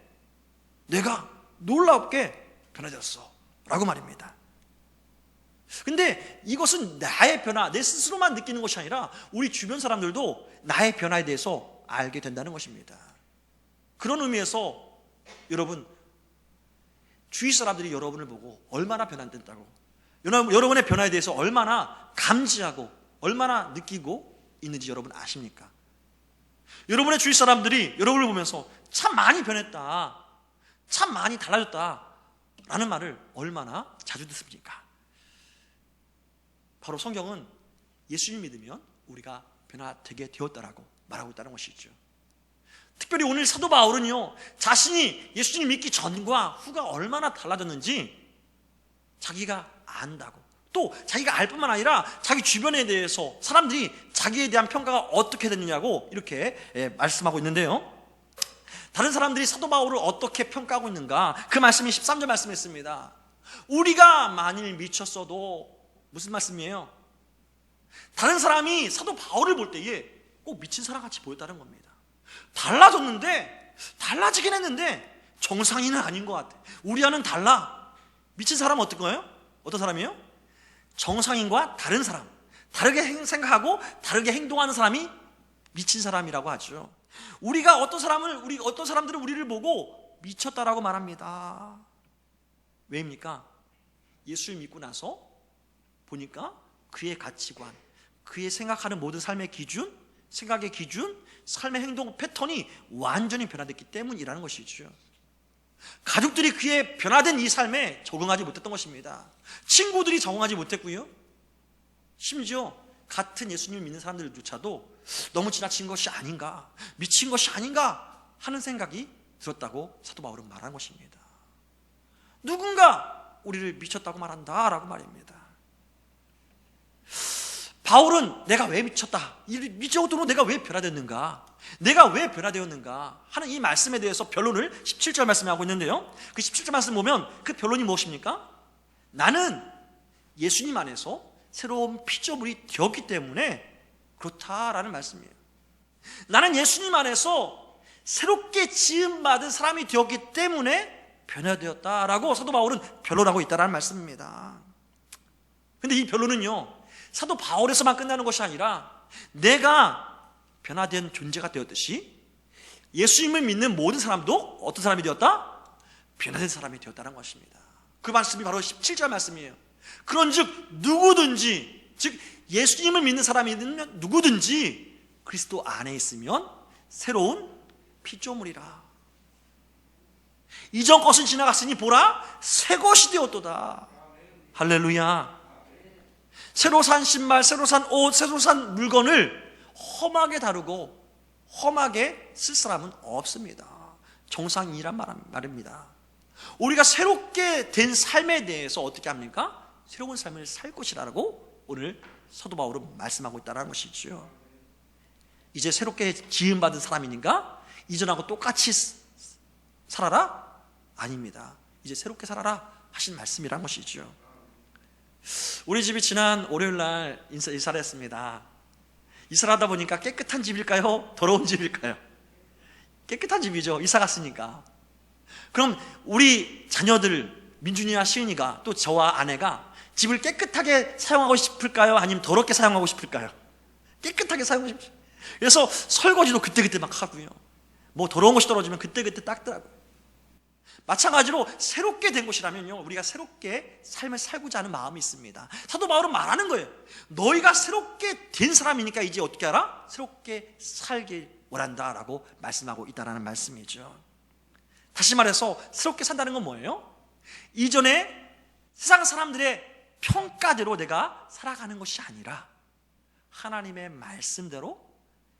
내가 놀랍게 변화되었어 라고 말입니다. 근데 이것은 나의 변화, 내 스스로만 느끼는 것이 아니라 우리 주변 사람들도 나의 변화에 대해서 알게 된다는 것입니다. 그런 의미에서 여러분, 주위 사람들이 여러분을 보고 얼마나 변화됐다고, 여러분의 변화에 대해서 얼마나 감지하고 얼마나 느끼고 있는지 여러분 아십니까? 여러분의 주위 사람들이 여러분을 보면서 참 많이 변했다, 참 많이 달라졌다 라는 말을 얼마나 자주 듣습니까? 바로 성경은 예수님 믿으면 우리가 변화되게 되었다라고 말하고 있다는 것이죠. 특별히 오늘 사도 바울은요, 자신이 예수님 믿기 전과 후가 얼마나 달라졌는지 자기가 안다고, 또 자기가 알 뿐만 아니라 자기 주변에 대해서 사람들이 자기에 대한 평가가 어떻게 됐느냐고 이렇게 말씀하고 있는데요, 다른 사람들이 사도 바울을 어떻게 평가하고 있는가? 그 말씀이 13절 말씀했습니다. 우리가 만일 미쳤어도, 무슨 말씀이에요? 다른 사람이 사도 바울을 볼 때에 꼭 미친 사람 같이 보였다는 겁니다. 달라졌는데, 달라지긴 했는데 정상인은 아닌 것 같아. 우리와는 달라. 미친 사람은 어떤 거예요? 어떤 사람이에요? 정상인과 다른 사람, 다르게 생각하고 다르게 행동하는 사람이 미친 사람이라고 하죠. 우리가 어떤 사람들은 우리를 보고 미쳤다라고 말합니다. 왜입니까? 예수를 믿고 나서 보니까 그의 가치관, 그의 생각하는 모든 삶의 기준, 생각의 기준, 삶의 행동 패턴이 완전히 변화됐기 때문이라는 것이죠. 가족들이 그의 변화된 이 삶에 적응하지 못했던 것입니다. 친구들이 적응하지 못했고요. 심지어 같은 예수님을 믿는 사람들조차도 너무 지나친 것이 아닌가, 미친 것이 아닌가 하는 생각이 들었다고 사도 바울은 말한 것입니다. 누군가 우리를 미쳤다고 말한다라고 말입니다. 바울은 내가 왜 미쳤다, 미쳐도록 내가 왜 변화됐는가, 내가 왜 변화되었는가 하는 이 말씀에 대해서 변론을 17절 말씀에 하고 있는데요, 그 17절 말씀 보면 그 변론이 무엇입니까? 나는 예수님 안에서 새로운 피조물이 되었기 때문에 그렇다라는 말씀이에요. 나는 예수님 안에서 새롭게 지음받은 사람이 되었기 때문에 변화되었다라고 사도 바울은 변론하고 있다는 말씀입니다. 근데 이 변론은요, 사도 바울에서만 끝나는 것이 아니라 내가 변화된 존재가 되었듯이 예수님을 믿는 모든 사람도 어떤 사람이 되었다? 변화된 사람이 되었다는 것입니다. 그 말씀이 바로 17절 말씀이에요. 그런즉 누구든지, 즉 예수님을 믿는 사람이면 누구든지 그리스도 안에 있으면 새로운 피조물이라. 이전 것은 지나갔으니 보라 새 것이 되었도다. 할렐루야. 새로 산 신발, 새로 산 옷, 새로 산 물건을 험하게 다루고 험하게 쓸 사람은 없습니다. 정상이란 말입니다. 우리가 새롭게 된 삶에 대해서 어떻게 합니까? 새로운 삶을 살 것이라고 오늘 사도 바울은 말씀하고 있다는 것이죠. 이제 새롭게 지음받은 사람이니까 이전하고 똑같이 살아라? 아닙니다. 이제 새롭게 살아라 하신 말씀이란 것이죠. 우리 집이 지난 월요일날 이사를 했습니다. 이사를 하다 보니까 깨끗한 집일까요? 더러운 집일까요? 깨끗한 집이죠. 이사 갔으니까. 그럼 우리 자녀들, 민준이와 시은이가, 또 저와 아내가 집을 깨끗하게 사용하고 싶을까요? 아니면 더럽게 사용하고 싶을까요? 깨끗하게 사용하고 싶죠. 그래서 설거지도 그때그때 막 하고요. 뭐 더러운 것이 떨어지면 그때그때 닦더라고요. 마찬가지로 새롭게 된 것이라면요, 우리가 새롭게 삶을 살고자 하는 마음이 있습니다. 사도 바울은 말하는 거예요. 너희가 새롭게 된 사람이니까 이제 어떻게 하라? 새롭게 살길 원한다라고 말씀하고 있다는 말씀이죠. 다시 말해서 새롭게 산다는 건 뭐예요? 이전에 세상 사람들의 평가대로 내가 살아가는 것이 아니라 하나님의 말씀대로,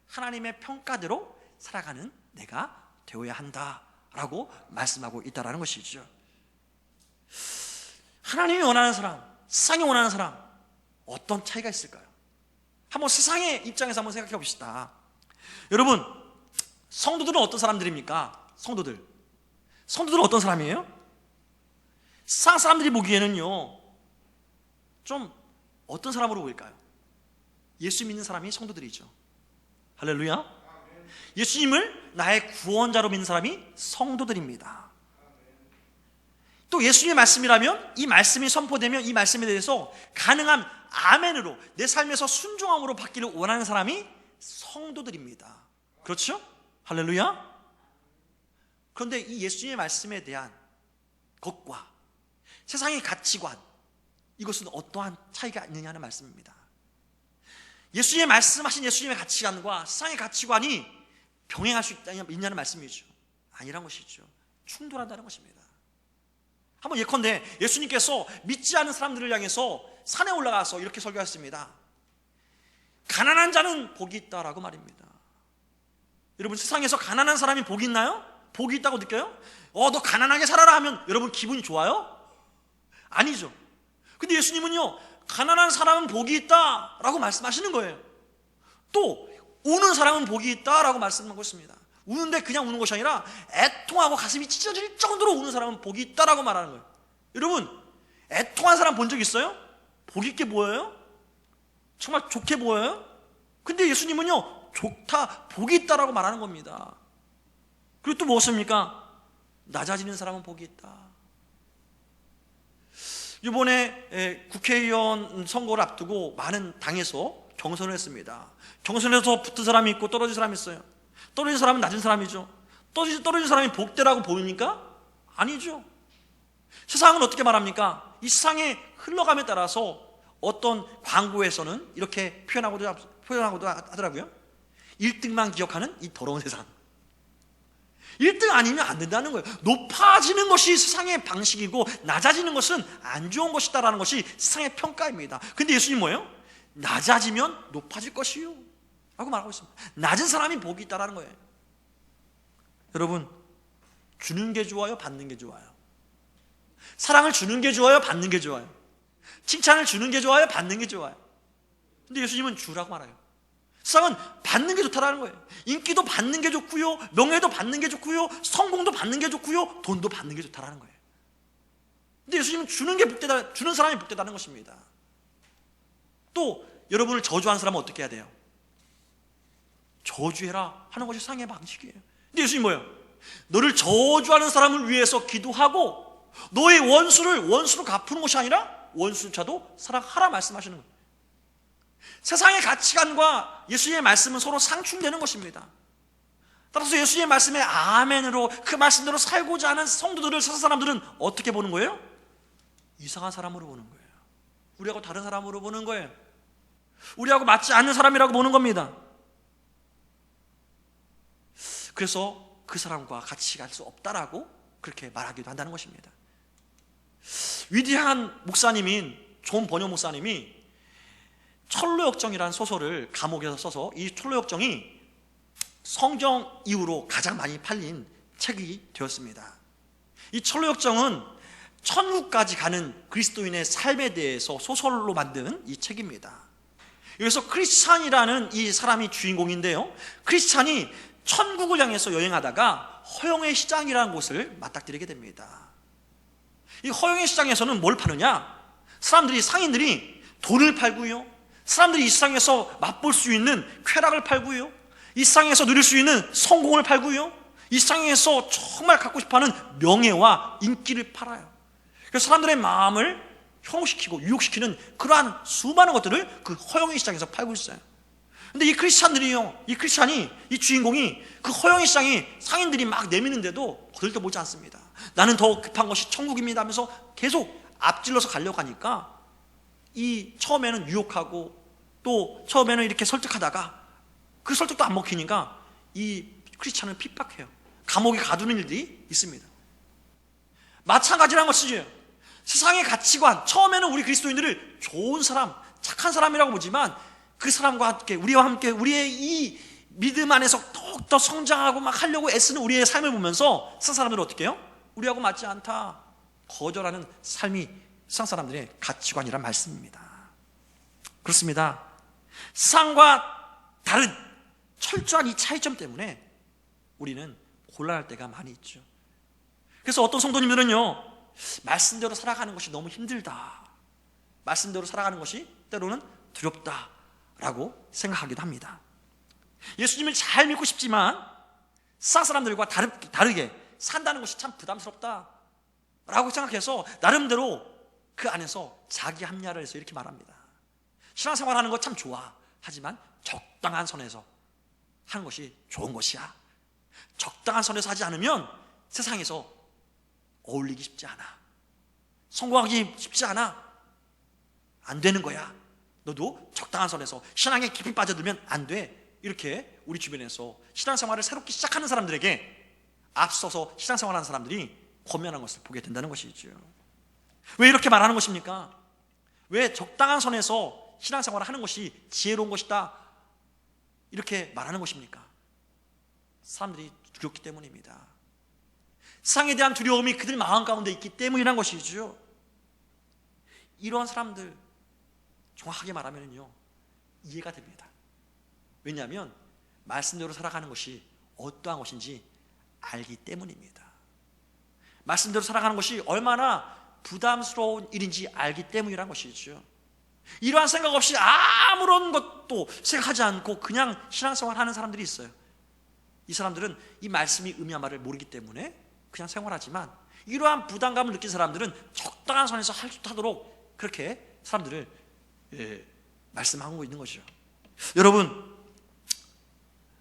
하나님의 평가대로 살아가는 내가 되어야 한다라고 말씀하고 있다는 것이죠. 하나님이 원하는 사람, 세상이 원하는 사람, 어떤 차이가 있을까요? 한번 세상의 입장에서 한번 생각해 봅시다. 여러분, 성도들은 어떤 사람들입니까? 성도들은 어떤 사람이에요? 세상 사람들이 보기에는요, 좀 어떤 사람으로 보일까요? 예수 믿는 사람이 성도들이죠. 할렐루야. 예수님을 나의 구원자로 믿는 사람이 성도들입니다. 또 예수님의 말씀이라면, 이 말씀이 선포되면 이 말씀에 대해서 가능한 아멘으로 내 삶에서 순종함으로 받기를 원하는 사람이 성도들입니다. 그렇죠? 할렐루야. 그런데 이 예수님의 말씀에 대한 것과 세상의 가치관, 이것은 어떠한 차이가 있느냐는 말씀입니다. 예수님의 말씀하신 예수님의 가치관과 세상의 가치관이 병행할 수 있냐는 말씀이죠. 아니란 것이죠. 충돌한다는 것입니다. 한번 예컨대 예수님께서 믿지 않은 사람들을 향해서 산에 올라가서 이렇게 설교했습니다. 가난한 자는 복이 있다라고 말입니다. 여러분, 세상에서 가난한 사람이 복이 있나요? 복이 있다고 느껴요? 너 가난하게 살아라 하면 여러분 기분이 좋아요? 아니죠. 근데 예수님은요, 가난한 사람은 복이 있다라고 말씀하시는 거예요. 또 우는 사람은 복이 있다라고 말씀하고 있습니다. 우는데 그냥 우는 것이 아니라 애통하고 가슴이 찢어질 정도로 우는 사람은 복이 있다라고 말하는 거예요. 여러분, 애통한 사람 본 적 있어요? 복 있게 보여요? 정말 좋게 보여요? 근데 예수님은요, 좋다, 복이 있다라고 말하는 겁니다. 그리고 또 무엇입니까? 낮아지는 사람은 복이 있다. 이번에 국회의원 선거를 앞두고 많은 당에서 경선을 했습니다. 경선에서 붙은 사람이 있고 떨어진 사람이 있어요. 떨어진 사람은 낮은 사람이죠. 떨어진 사람이 복되라고 보입니까? 아니죠. 세상은 어떻게 말합니까? 이 세상의 흘러감에 따라서 어떤 광고에서는 이렇게 표현하고도 하더라고요. 1등만 기억하는 이 더러운 세상. 1등 아니면 안 된다는 거예요. 높아지는 것이 세상의 방식이고 낮아지는 것은 안 좋은 것이다라는 것이 세상의 평가입니다. 근데 예수님 뭐예요? 낮아지면 높아질 것이요 라고 말하고 있습니다. 낮은 사람이 복이 있다라는 거예요. 여러분, 주는 게 좋아요? 받는 게 좋아요? 사랑을 주는 게 좋아요? 받는 게 좋아요? 칭찬을 주는 게 좋아요? 받는 게 좋아요? 근데 예수님은 주라고 말해요. 세상은 받는 게 좋다라는 거예요. 인기도 받는 게 좋고요, 명예도 받는 게 좋고요, 성공도 받는 게 좋고요, 돈도 받는 게 좋다라는 거예요. 근데 예수님은 주는 게 복되다, 주는 사람이 복되다는 것입니다. 또 여러분을 저주하는 사람은 어떻게 해야 돼요? 저주해라 하는 것이 세상의 방식이에요. 근데 예수님 뭐예요? 너를 저주하는 사람을 위해서 기도하고 너의 원수를 원수로 갚는 것이 아니라 원수조차도 사랑하라 말씀하시는 거예요. 세상의 가치관과 예수님의 말씀은 서로 상충되는 것입니다. 따라서 예수님의 말씀에 아멘으로 그 말씀대로 살고자 하는 성도들을 세상 사람들은 어떻게 보는 거예요? 이상한 사람으로 보는 거예요. 우리하고 다른 사람으로 보는 거예요. 우리하고 맞지 않는 사람이라고 보는 겁니다. 그래서 그 사람과 같이 갈 수 없다라고 그렇게 말하기도 한다는 것입니다. 위대한 목사님인 존 버녀 목사님이 철로역정이라는 소설을 감옥에서 써서 이 철로역정이 성경 이후로 가장 많이 팔린 책이 되었습니다. 이 철로역정은 천국까지 가는 그리스도인의 삶에 대해서 소설로 만든 이 책입니다. 여기서 크리스찬이라는 이 사람이 주인공인데요, 크리스찬이 천국을 향해서 여행하다가 허영의 시장이라는 곳을 맞닥뜨리게 됩니다. 이 허영의 시장에서는 뭘 파느냐? 상인들이 돈을 팔고요, 사람들이 이 세상에서 맛볼 수 있는 쾌락을 팔고요, 이 세상에서 누릴 수 있는 성공을 팔고요, 이 세상에서 정말 갖고 싶어하는 명예와 인기를 팔아요. 그래서 사람들의 마음을 현혹시키고 유혹시키는 그러한 수많은 것들을 그 허영의 시장에서 팔고 있어요. 근데 이 크리스찬들이요, 이 크리스찬이, 이 주인공이 그 허영의 시장이 상인들이 막 내미는데도 거들떠보지 않습니다. 나는 더 급한 것이 천국입니다 하면서 계속 앞질러서 가려고 하니까 이 처음에는 유혹하고 또 처음에는 이렇게 설득하다가 그 설득도 안 먹히니까 이 크리스찬을 핍박해요. 감옥에 가두는 일들이 있습니다. 마찬가지라는 것이죠. 세상의 가치관, 처음에는 우리 그리스도인들을 좋은 사람, 착한 사람이라고 보지만 그 사람과 함께, 우리와 함께 우리의 이 믿음 안에서 더욱더 성장하고 막 하려고 애쓰는 우리의 삶을 보면서 세상 사람들은 어떻게 해요? 우리하고 맞지 않다, 거절하는 삶이 세상 사람들의 가치관이란 말씀입니다. 그렇습니다. 세상과 다른 철저한 이 차이점 때문에 우리는 곤란할 때가 많이 있죠. 그래서 어떤 성도님들은요, 말씀대로 살아가는 것이 너무 힘들다, 말씀대로 살아가는 것이 때로는 두렵다라고 생각하기도 합니다. 예수님을 잘 믿고 싶지만 세상 사람들과 다르게 산다는 것이 참 부담스럽다라고 생각해서 나름대로 그 안에서 자기 합리화를 해서 이렇게 말합니다. 신앙생활하는 거 참 좋아, 하지만 적당한 선에서 하는 것이 좋은 것이야. 적당한 선에서 하지 않으면 세상에서 어울리기 쉽지 않아, 성공하기 쉽지 않아, 안 되는 거야. 너도 적당한 선에서 신앙에 깊이 빠져들면 안 돼. 이렇게 우리 주변에서 신앙생활을 새롭게 시작하는 사람들에게 앞서서 신앙생활하는 사람들이 권면한 것을 보게 된다는 것이죠. 왜 이렇게 말하는 것입니까? 왜 적당한 선에서 신앙생활을 하는 것이 지혜로운 것이다 이렇게 말하는 것입니까? 사람들이 두렵기 때문입니다. 세상에 대한 두려움이 그들 마음 가운데 있기 때문이란 것이죠. 이러한 사람들 정확하게 말하면요, 이해가 됩니다. 왜냐하면 말씀대로 살아가는 것이 어떠한 것인지 알기 때문입니다. 말씀대로 살아가는 것이 얼마나 부담스러운 일인지 알기 때문이란 것이죠. 이러한 생각 없이 아무런 것도 생각하지 않고 그냥 신앙생활 하는 사람들이 있어요. 이 사람들은 이 말씀이 의미한 말을 모르기 때문에 그냥 생활하지만, 이러한 부담감을 느낀 사람들은 적당한 선에서 하도록 그렇게 사람들을 말씀하고 있는 것이죠. 여러분,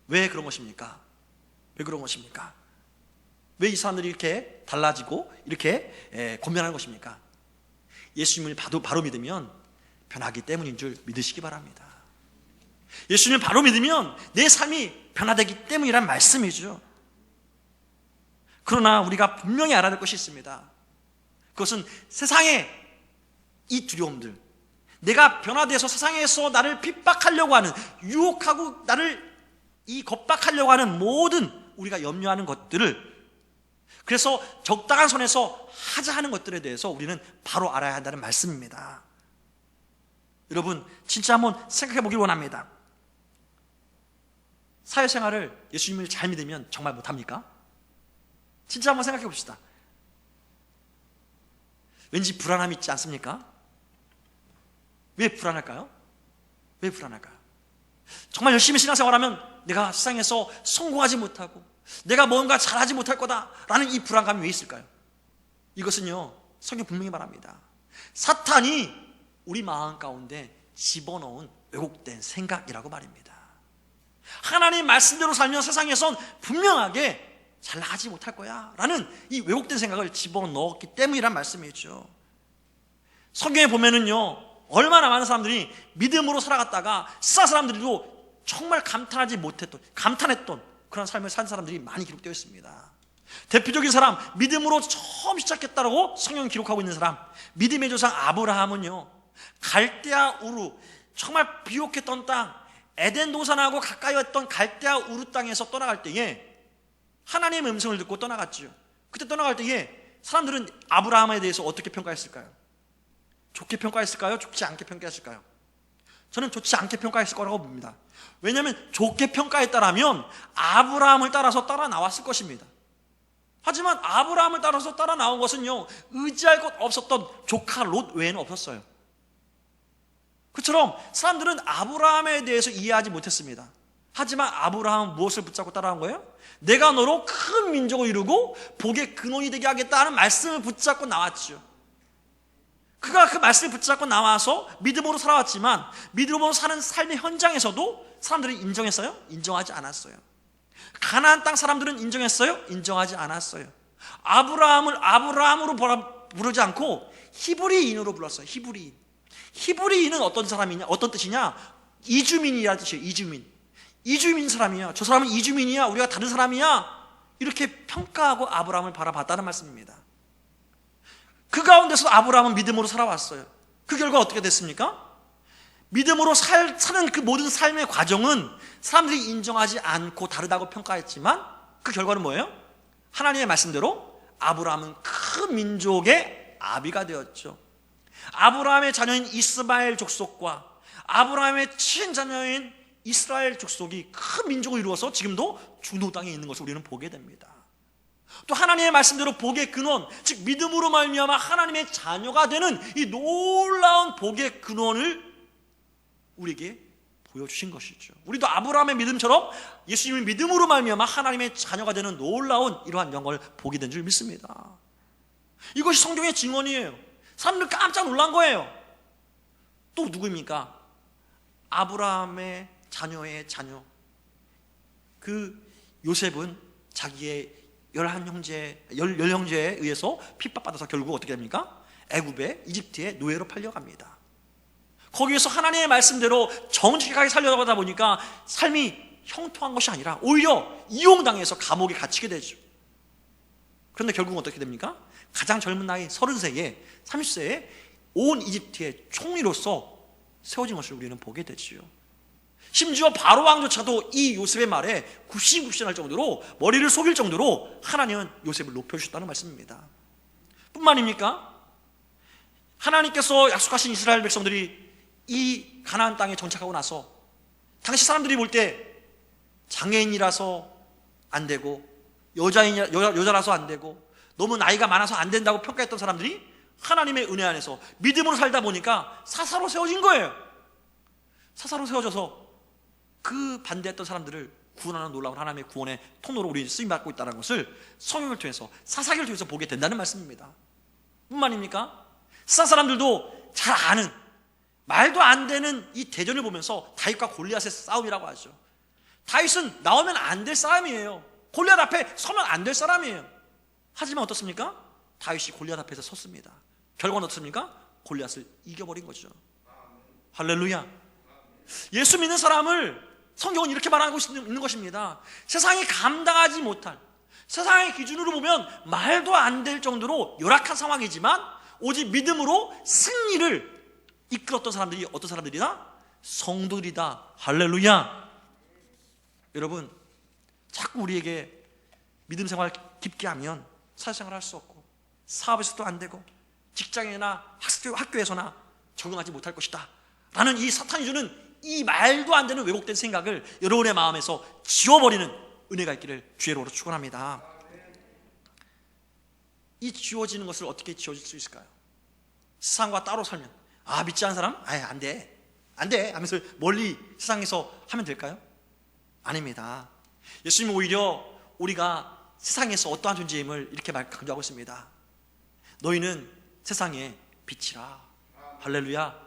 왜 그런 것입니까? 왜 그런 것입니까? 왜 이 사람들이 이렇게 달라지고 이렇게 권면하는 것입니까? 예수님을 바로 믿으면 변하기 때문인 줄 믿으시기 바랍니다. 예수님을 바로 믿으면 내 삶이 변화되기 때문이란 말씀이죠. 그러나 우리가 분명히 알아야 될 것이 있습니다. 그것은 세상의 이 두려움들, 내가 변화돼서 세상에서 나를 핍박하려고 하는, 유혹하고 나를 이 겁박하려고 하는 모든 우리가 염려하는 것들을, 그래서 적당한 선에서 하자 하는 것들에 대해서 우리는 바로 알아야 한다는 말씀입니다. 여러분, 진짜 한번 생각해 보길 원합니다. 사회생활을 예수님을 잘 믿으면 정말 못합니까? 진짜 한번 생각해 봅시다. 왠지 불안함이 있지 않습니까? 왜 불안할까요? 왜 불안할까요? 정말 열심히 신앙생활하면 내가 세상에서 성공하지 못하고 내가 뭔가 잘하지 못할 거다라는 이 불안감이 왜 있을까요? 이것은요, 성경 분명히 말합니다. 사탄이 우리 마음 가운데 집어넣은 왜곡된 생각이라고 말입니다. 하나님 말씀대로 살면 세상에선 분명하게 잘 나가지 못할 거야 라는 이 왜곡된 생각을 집어넣었기 때문이란 말씀이죠. 성경에 보면은요, 얼마나 많은 사람들이 믿음으로 살아갔다가 세상 사람들도 정말 감탄했던 그런 삶을 산 사람들이 많이 기록되어 있습니다. 대표적인 사람, 믿음으로 처음 시작했다고 성경이 기록하고 있는 사람, 믿음의 조상 아브라함은요, 갈대아 우르, 정말 비옥했던 땅, 에덴 동산하고 가까이였던 갈대아 우르 땅에서 떠나갈 때에 하나님의 음성을 듣고 떠나갔죠. 그때 떠나갈 때에 사람들은 아브라함에 대해서 어떻게 평가했을까요? 좋게 평가했을까요? 좋지 않게 평가했을까요? 저는 좋지 않게 평가했을 거라고 봅니다. 왜냐하면 좋게 평가했다라면 아브라함을 따라서 따라 나왔을 것입니다. 하지만 아브라함을 따라서 따라 나온 것은요, 의지할 것 없었던 조카 롯 외에는 없었어요. 그처럼 사람들은 아브라함에 대해서 이해하지 못했습니다. 하지만 아브라함은 무엇을 붙잡고 따라온 거예요? 내가 너로 큰 민족을 이루고 복의 근원이 되게 하겠다는 말씀을 붙잡고 나왔죠. 그가 그 말씀을 붙잡고 나와서 믿음으로 살아왔지만 믿음으로 사는 삶의 현장에서도 사람들이 인정했어요? 인정하지 않았어요. 가나안 땅 사람들은 인정했어요? 인정하지 않았어요. 아브라함을 아브라함으로 부르지 않고 히브리인으로 불렀어요. 히브리인은 어떤 사람이냐? 어떤 뜻이냐? 이주민이라는 뜻이에요. 이주민 사람이야. 저 사람은 이주민이야. 우리가 다른 사람이야. 이렇게 평가하고 아브라함을 바라봤다는 말씀입니다. 그 가운데서 아브라함은 믿음으로 살아왔어요. 그 결과 어떻게 됐습니까? 믿음으로 사는 그 모든 삶의 과정은 사람들이 인정하지 않고 다르다고 평가했지만 그 결과는 뭐예요? 하나님의 말씀대로 아브라함은 큰 민족의 아비가 되었죠. 아브라함의 자녀인 이스마엘 족속과 아브라함의 친자녀인 이스라엘 족속이 큰 민족을 이루어서 지금도 주노 땅에 있는 것을 우리는 보게 됩니다. 또 하나님의 말씀대로 복의 근원, 즉 믿음으로 말미암아 하나님의 자녀가 되는 이 놀라운 복의 근원을 우리에게 보여주신 것이죠. 우리도 아브라함의 믿음처럼 예수님을 믿음으로 말미암아 하나님의 자녀가 되는 놀라운 이러한 영광을 보게 된 줄 믿습니다. 이것이 성경의 증언이에요. 사람들 깜짝 놀란 거예요. 또 누구입니까? 아브라함의 자녀의 자녀, 그 요셉은 자기의 11형제에 의해서 핍박받아서 결국 어떻게 됩니까? 애굽에 이집트에 노예로 팔려갑니다. 거기에서 하나님의 말씀대로 정직하게 살려가다 보니까 삶이 형통한 것이 아니라 오히려 이용당해서 감옥에 갇히게 되죠. 그런데 결국은 어떻게 됩니까? 가장 젊은 나이 30세에 30세에 온 이집트의 총리로서 세워진 것을 우리는 보게 되지요. 심지어 바로 왕조차도 이 요셉의 말에 굽신굽신할 정도로 머리를 속일 정도로 하나님은 요셉을 높여주셨다는 말씀입니다. 뿐만입니까? 하나님께서 약속하신 이스라엘 백성들이 이 가나안 땅에 정착하고 나서 당시 사람들이 볼 때 장애인이라서 안 되고 여자라서 안 되고 너무 나이가 많아서 안 된다고 평가했던 사람들이 하나님의 은혜 안에서 믿음으로 살다 보니까 사사로 세워진 거예요. 사사로 세워져서 그 반대했던 사람들을 구원하는 놀라운 하나님의 구원의 통로로 우리 쓰임받고 있다는 것을 성경을 통해서 사사기를 통해서 보게 된다는 말씀입니다. 뿐만입니까? 세상 사람들도 잘 아는 말도 안 되는 이 대전을 보면서 다윗과 골리앗의 싸움이라고 하죠. 다윗은 나오면 안 될 사람이에요. 골리앗 앞에 서면 안 될 사람이에요. 하지만 어떻습니까? 다윗이 골리앗 앞에서 섰습니다. 결과는 어떻습니까? 골리앗을 이겨버린 거죠. 할렐루야. 예수 믿는 사람을 성경은 이렇게 말하고 있는 것입니다. 세상이 감당하지 못할, 세상의 기준으로 보면 말도 안 될 정도로 열악한 상황이지만 오직 믿음으로 승리를 이끌었던 사람들이 어떤 사람들이다? 성도들이다. 할렐루야. 여러분, 자꾸 우리에게 믿음 생활 깊게 하면 사회생활 할 수 없고 사업에서도 안 되고 직장이나 학교에서나 적응하지 못할 것이다 라는 이 사탄이 주는 이 말도 안 되는 왜곡된 생각을 여러분의 마음에서 지워버리는 은혜가 있기를 주의 이름으로 축원합니다. 이 지워지는 것을 어떻게 지워질 수 있을까요? 세상과 따로 살면 믿지 않는 사람? 안 돼 하면서 멀리 세상에서 하면 될까요? 아닙니다. 예수님은 오히려 우리가 세상에서 어떠한 존재임을 이렇게 강조하고 있습니다. 너희는 세상의 빛이라. 할렐루야.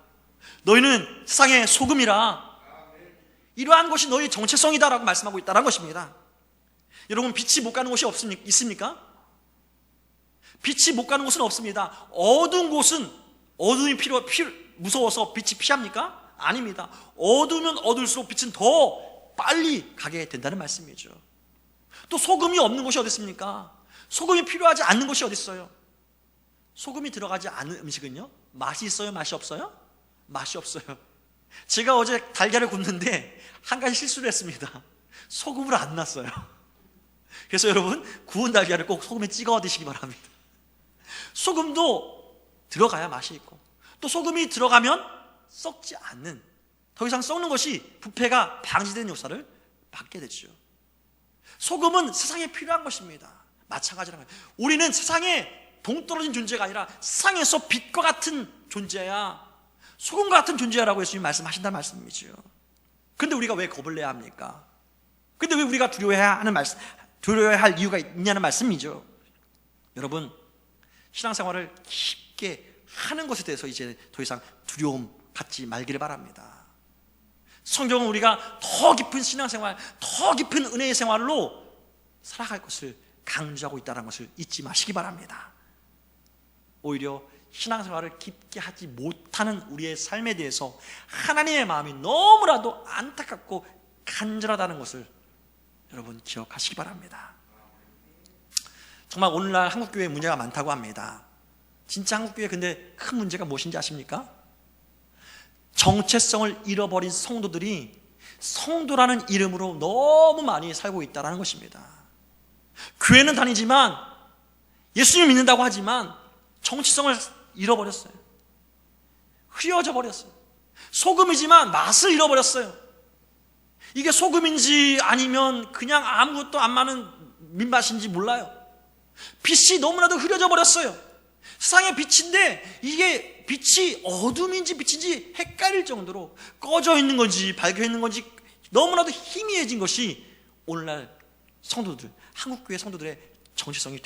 너희는 세상의 소금이라. 이러한 것이 너희의 정체성이다라고 말씀하고 있다는 것입니다. 여러분, 빛이 못 가는 곳이 있습니까? 빛이 못 가는 곳은 없습니다. 어두운 곳은 어둠이 무서워서 빛이 피합니까? 아닙니다. 어두우면 어두울수록 빛은 더 빨리 가게 된다는 말씀이죠. 또 소금이 없는 곳이 어디 있습니까? 소금이 필요하지 않는 곳이 어디 있어요? 소금이 들어가지 않은 음식은요, 맛이 있어요? 맛이 없어요? 맛이 없어요. 제가 어제 달걀을 굽는데 한 가지 실수를 했습니다. 소금을 안 놨어요. 그래서 여러분, 구운 달걀을 꼭 소금에 찍어 드시기 바랍니다. 소금도 들어가야 맛이 있고, 또 소금이 들어가면 썩지 않는, 더 이상 썩는 것이 부패가 방지되는 역사를 받게 되죠. 소금은 세상에 필요한 것입니다. 마찬가지라는 거예요. 우리는 세상에 동떨어진 존재가 아니라 세상에서 빛과 같은 존재야, 소금과 같은 존재야라고 예수님이 말씀하신다는 말씀이죠. 그런데 우리가 왜 겁을 내야 합니까? 근데 왜 우리가 두려워해야 할 이유가 있냐는 말씀이죠. 여러분, 신앙생활을 깊게 하는 것에 대해서 이제 더 이상 두려움 갖지 말기를 바랍니다. 성경은 우리가 더 깊은 신앙생활, 더 깊은 은혜의 생활로 살아갈 것을 강조하고 있다는 것을 잊지 마시기 바랍니다. 오히려 신앙생활을 깊게 하지 못하는 우리의 삶에 대해서 하나님의 마음이 너무나도 안타깝고 간절하다는 것을 여러분 기억하시기 바랍니다. 정말 오늘날 한국교회에 문제가 많다고 합니다. 진짜 한국교회 근데 큰 문제가 무엇인지 아십니까? 정체성을 잃어버린 성도들이 성도라는 이름으로 너무 많이 살고 있다는 것입니다. 교회는 다니지만 예수님 믿는다고 하지만 정체성을 잃어버렸어요. 흐려져 버렸어요. 소금이지만 맛을 잃어버렸어요. 이게 소금인지 아니면 그냥 아무것도 안 맞는 민맛인지 몰라요. 빛이 너무나도 흐려져 버렸어요. 세상의 빛인데 이게 빛이 어둠인지 빛인지 헷갈릴 정도로 꺼져 있는 건지 밝혀 있는 건지 너무나도 희미해진 것이 오늘날 성도들, 한국교회 성도들의 정체성이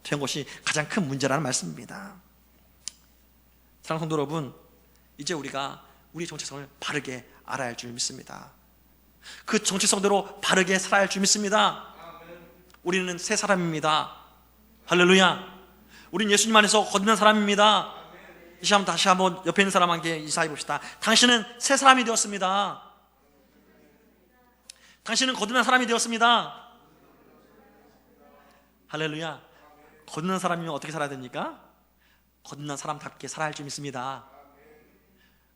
된 것이 가장 큰 문제라는 말씀입니다. 사랑하는 성도 여러분, 이제 우리가 우리 정체성을 바르게 알아야 할 줄 믿습니다. 그 정체성대로 바르게 살아야 할 줄 믿습니다. 우리는 새 사람입니다. 할렐루야. 우리는 예수님 안에서 거듭난 사람입니다. 이 시간 다시 한번 옆에 있는 사람에게 인사해 봅시다. 당신은 새 사람이 되었습니다. 당신은 거듭난 사람이 되었습니다. 할렐루야. 거듭난 사람이면 어떻게 살아야 됩니까? 거듭난 사람답게 살아야 할 줄 믿습니다.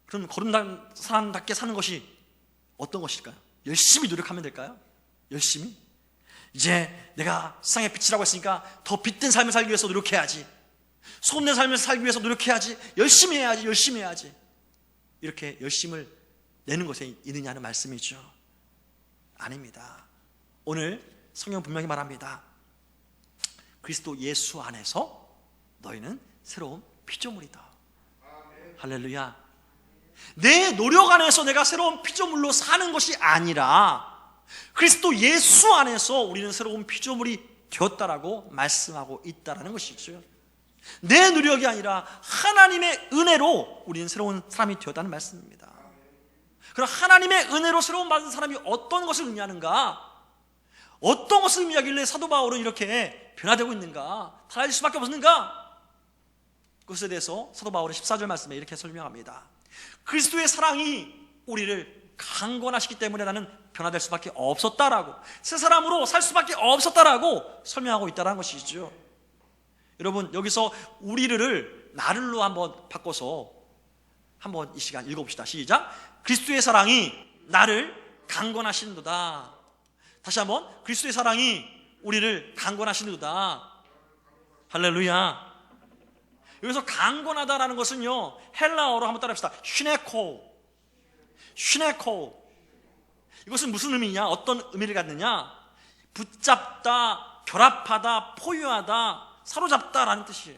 그럼 거듭난 사람답게 사는 것이 어떤 것일까요? 열심히 노력하면 될까요? 열심히? 이제 내가 세상의 빛이라고 했으니까 더 빛된 삶을 살기 위해서 노력해야지. 소금된 삶을 살기 위해서 노력해야지. 열심히 해야지. 열심히 해야지. 이렇게 열심을 내는 것에 있느냐는 말씀이죠. 아닙니다. 오늘 성경 분명히 말합니다. 그리스도 예수 안에서 너희는 새로운 피조물이다. 할렐루야. 내 노력 안에서 내가 새로운 피조물로 사는 것이 아니라 그리스도 예수 안에서 우리는 새로운 피조물이 되었다라고 말씀하고 있다라는 것이죠. 내 노력이 아니라 하나님의 은혜로 우리는 새로운 사람이 되었다는 말씀입니다. 그럼 하나님의 은혜로 새로운 받은 사람이 어떤 것을 의미하는가? 어떤 것을 의미하길래 사도 바울은 이렇게 변화되고 있는가? 달라질 수밖에 없는가? 그것에 대해서 사도 바울은 14절 말씀에 이렇게 설명합니다. 그리스도의 사랑이 우리를 강권하시기 때문에 나는 변화될 수밖에 없었다라고, 새 사람으로 살 수밖에 없었다라고 설명하고 있다는 것이죠. 여러분, 여기서 우리를 나를로 한번 바꿔서 한번 이 시간 읽어봅시다. 시작. 그리스도의 사랑이 나를 강권하시는도다. 다시 한번, 그리스도의 사랑이 우리를 강권하시는도다. 할렐루야. 여기서 강권하다라는 것은요, 헬라어로 한번 따라합시다. 슈네코. 이것은 무슨 의미냐? 어떤 의미를 갖느냐? 붙잡다, 결합하다, 포유하다, 사로잡다라는 뜻이에요.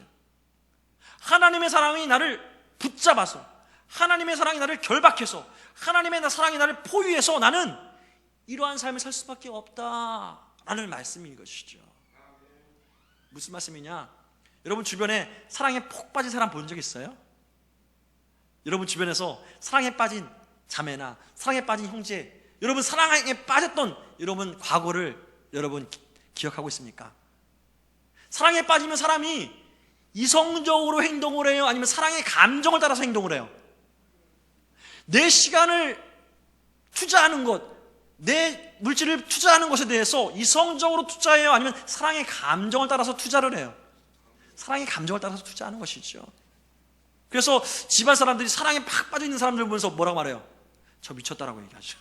하나님의 사랑이 나를 붙잡아서, 하나님의 사랑이 나를 결박해서, 하나님의 사랑이 나를 포유해서 나는 이러한 삶을 살 수밖에 없다라는 말씀인 것이죠. 무슨 말씀이냐? 여러분 주변에 사랑에 폭 빠진 사람 본 적 있어요? 여러분 주변에서 사랑에 빠진 자매나 사랑에 빠진 형제, 여러분 사랑에 빠졌던 여러분 과거를 여러분 기억하고 있습니까? 사랑에 빠지면 사람이 이성적으로 행동을 해요? 아니면 사랑의 감정을 따라서 행동을 해요? 내 시간을 투자하는 것, 내 물질을 투자하는 것에 대해서 이성적으로 투자해요? 아니면 사랑의 감정을 따라서 투자를 해요? 사랑의 감정을 따라서 투자하는 것이죠. 그래서 집안 사람들이 사랑에 팍 빠져있는 사람들 보면서 뭐라고 말해요? 저 미쳤다라고 얘기하죠.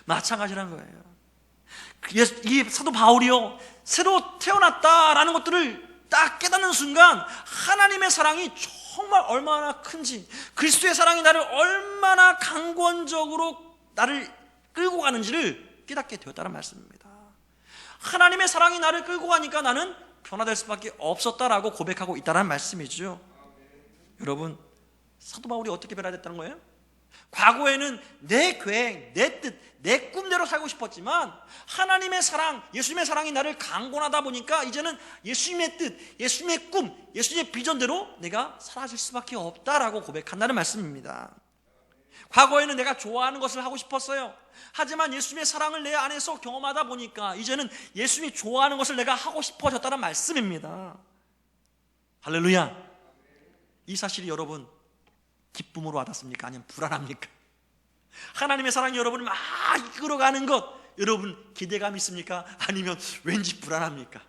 마찬가지라는 거예요. 이 사도 바울이요, 새로 태어났다라는 것들을 딱 깨닫는 순간 하나님의 사랑이 정말 얼마나 큰지, 그리스도의 사랑이 나를 얼마나 강권적으로 나를 끌고 가는지를 깨닫게 되었다는 말씀입니다. 하나님의 사랑이 나를 끌고 가니까 나는 변화될 수밖에 없었다라고 고백하고 있다는 말씀이죠. 여러분, 사도 바울이 어떻게 변화됐다는 거예요? 과거에는 내 계획, 내 뜻, 내 꿈대로 살고 싶었지만 하나님의 사랑, 예수님의 사랑이 나를 강권하다 보니까 이제는 예수님의 뜻, 예수님의 꿈, 예수님의 비전대로 내가 살아질 수밖에 없다라고 고백한다는 말씀입니다. 과거에는 내가 좋아하는 것을 하고 싶었어요. 하지만 예수님의 사랑을 내 안에서 경험하다 보니까 이제는 예수님이 좋아하는 것을 내가 하고 싶어졌다는 말씀입니다. 할렐루야. 이 사실이 여러분 기쁨으로 와닿습니까? 아니면 불안합니까? 하나님의 사랑이 여러분을 막 이끌어가는 것, 여러분 기대감 있습니까? 아니면 왠지 불안합니까?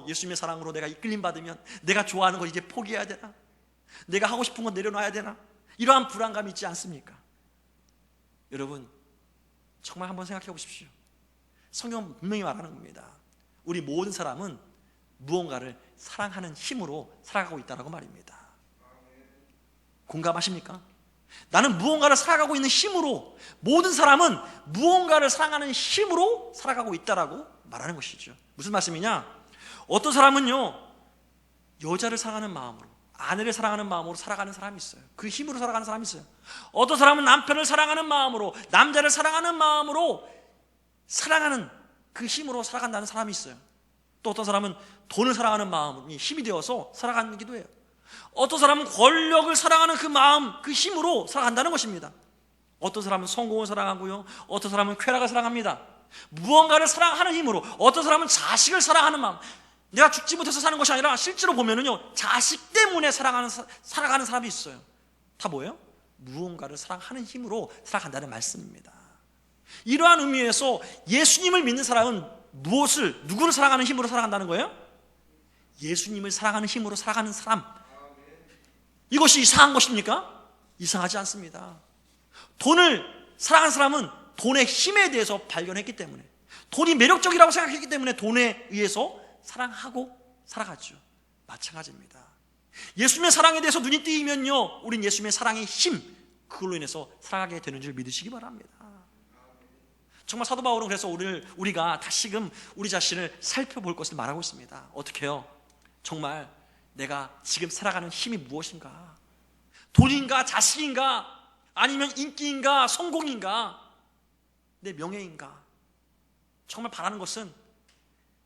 예수님의 사랑으로 내가 이끌림 받으면 내가 좋아하는 거 이제 포기해야 되나? 내가 하고 싶은 건 내려놔야 되나? 이러한 불안감이 있지 않습니까? 여러분 정말 한번 생각해 보십시오. 성경은 분명히 말하는 겁니다. 우리 모든 사람은 무언가를 사랑하는 힘으로 살아가고 있다는 말입니다. 공감하십니까? 나는 무언가를 살아가고 있는 힘으로, 모든 사람은 무언가를 사랑하는 힘으로 살아가고 있다라고 말하는 것이죠. 무슨 말씀이냐? 어떤 사람은요, 여자를 사랑하는 마음으로, 아내를 사랑하는 마음으로 살아가는 사람이 있어요. 그 힘으로 살아가는 사람이 있어요. 어떤 사람은 남편을 사랑하는 마음으로, 남자를 사랑하는 마음으로 사랑하는 그 힘으로 살아간다는 사람이 있어요. 또 어떤 사람은 돈을 사랑하는 마음이 힘이 되어서 살아가기도 해요. 어떤 사람은 권력을 사랑하는 그 마음, 그 힘으로 살아간다는 것입니다. 어떤 사람은 성공을 사랑하고요, 어떤 사람은 쾌락을 사랑합니다. 무언가를 사랑하는 힘으로, 어떤 사람은 자식을 사랑하는 마음, 내가 죽지 못해서 사는 것이 아니라 실제로 보면은요, 자식 때문에 살아가는 사람이 있어요. 다 뭐예요? 무언가를 사랑하는 힘으로 살아간다는 말씀입니다. 이러한 의미에서 예수님을 믿는 사람은 누구를 사랑하는 힘으로 살아간다는 거예요? 예수님을 사랑하는 힘으로 살아가는 사람. 이것이 이상한 것입니까? 이상하지 않습니다. 돈을 사랑하는 사람은 돈의 힘에 대해서 발견했기 때문에, 돈이 매력적이라고 생각했기 때문에 돈에 의해서 사랑하고 살아가죠. 마찬가지입니다. 예수님의 사랑에 대해서 눈이 뜨이면요, 우린 예수님의 사랑의 힘, 그걸로 인해서 살아가게 되는 줄 믿으시기 바랍니다. 정말 사도 바울은 그래서 오늘 우리가 다시금 우리 자신을 살펴볼 것을 말하고 있습니다. 어떻게 해요? 정말 내가 지금 살아가는 힘이 무엇인가? 돈인가? 자식인가? 아니면 인기인가? 성공인가? 내 명예인가? 정말 바라는 것은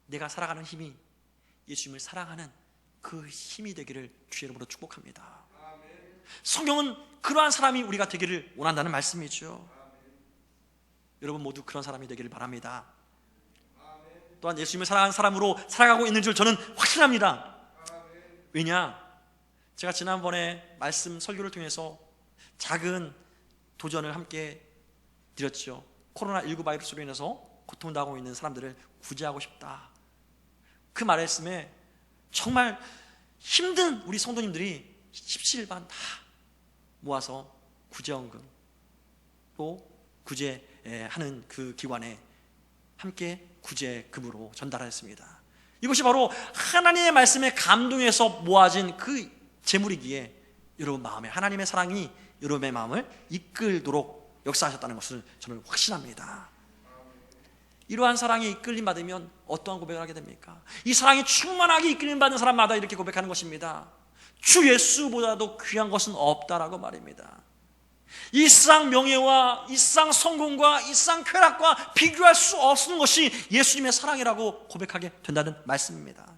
내가 살아가는 힘이 예수님을 사랑하는 그 힘이 되기를 주의 이름으로 축복합니다. 성경은 그러한 사람이 우리가 되기를 원한다는 말씀이죠. 여러분 모두 그런 사람이 되기를 바랍니다. 또한 예수님을 사랑하는 사람으로 살아가고 있는 줄 저는 확신합니다. 왜냐? 제가 지난번에 말씀 설교를 통해서 작은 도전을 함께 드렸죠. 코로나19 바이러스로 인해서 고통당하고 있는 사람들을 구제하고 싶다. 그 말씀에 정말 힘든 우리 성도님들이 십시일반 다 모아서 구제원금 또 구제하는 그 기관에 함께 구제금으로 전달하였습니다. 이것이 바로 하나님의 말씀에 감동해서 모아진 그 재물이기에 여러분 마음에 하나님의 사랑이 여러분의 마음을 이끌도록 역사하셨다는 것을 저는 확신합니다. 이러한 사랑에 이끌림 받으면 어떠한 고백을 하게 됩니까? 이 사랑이 충만하게 이끌림 받는 사람마다 이렇게 고백하는 것입니다. 주 예수보다도 귀한 것은 없다라고 말입니다. 이 세상 명예와 이 세상 성공과 이 세상 쾌락과 비교할 수 없는 것이 예수님의 사랑이라고 고백하게 된다는 말씀입니다.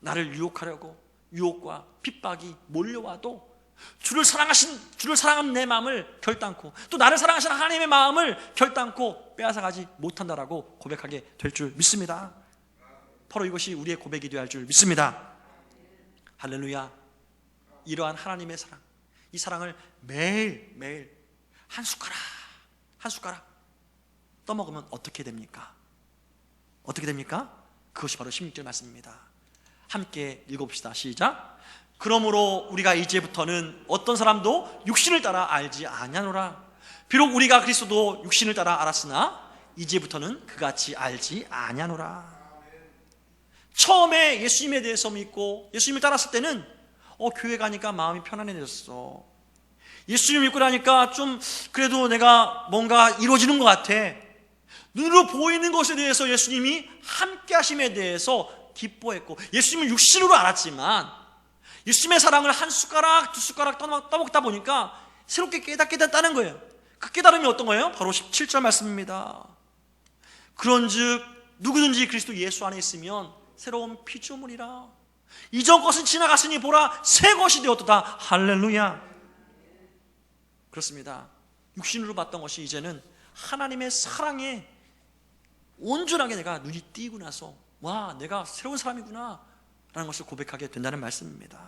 나를 유혹하려고 유혹과 핍박이 몰려와도 주를 사랑하는 내 마음을 결단코 또 나를 사랑하시는 하나님의 마음을 결단코 빼앗아가지 못한다라고 고백하게 될 줄 믿습니다. 바로 이것이 우리의 고백이 되어야 할 줄 믿습니다. 할렐루야. 이러한 하나님의 사랑, 이 사랑을 매일매일 한 숟가락 떠먹으면 어떻게 됩니까? 어떻게 됩니까? 그것이 바로 16절 말씀입니다. 함께 읽어봅시다. 시작. 그러므로 우리가 이제부터는 어떤 사람도 육신을 따라 알지 아니하노라. 비록 우리가 그리스도 육신을 따라 알았으나 이제부터는 그같이 알지 아니하노라. 처음에 예수님에 대해서 믿고 예수님을 따랐을 때는 교회 가니까 마음이 편안해졌어. 예수님 믿고 나니까 좀 그래도 내가 뭔가 이루어지는 것 같아. 눈으로 보이는 것에 대해서 예수님이 함께 하심에 대해서 기뻐했고, 예수님은 육신으로 알았지만 예수님의 사랑을 한 숟가락 두 숟가락 떠먹다 보니까 새롭게 깨닫게 됐다는 거예요. 그 깨달음이 어떤 거예요? 바로 17절 말씀입니다. 그런즉 누구든지 그리스도 예수 안에 있으면 새로운 피조물이라. 이전 것은 지나갔으니 보라 새 것이 되었도다. 할렐루야. 그렇습니다. 육신으로 봤던 것이 이제는 하나님의 사랑에 온전하게 내가 눈이 띄고 나서 와, 내가 새로운 사람이구나 라는 것을 고백하게 된다는 말씀입니다.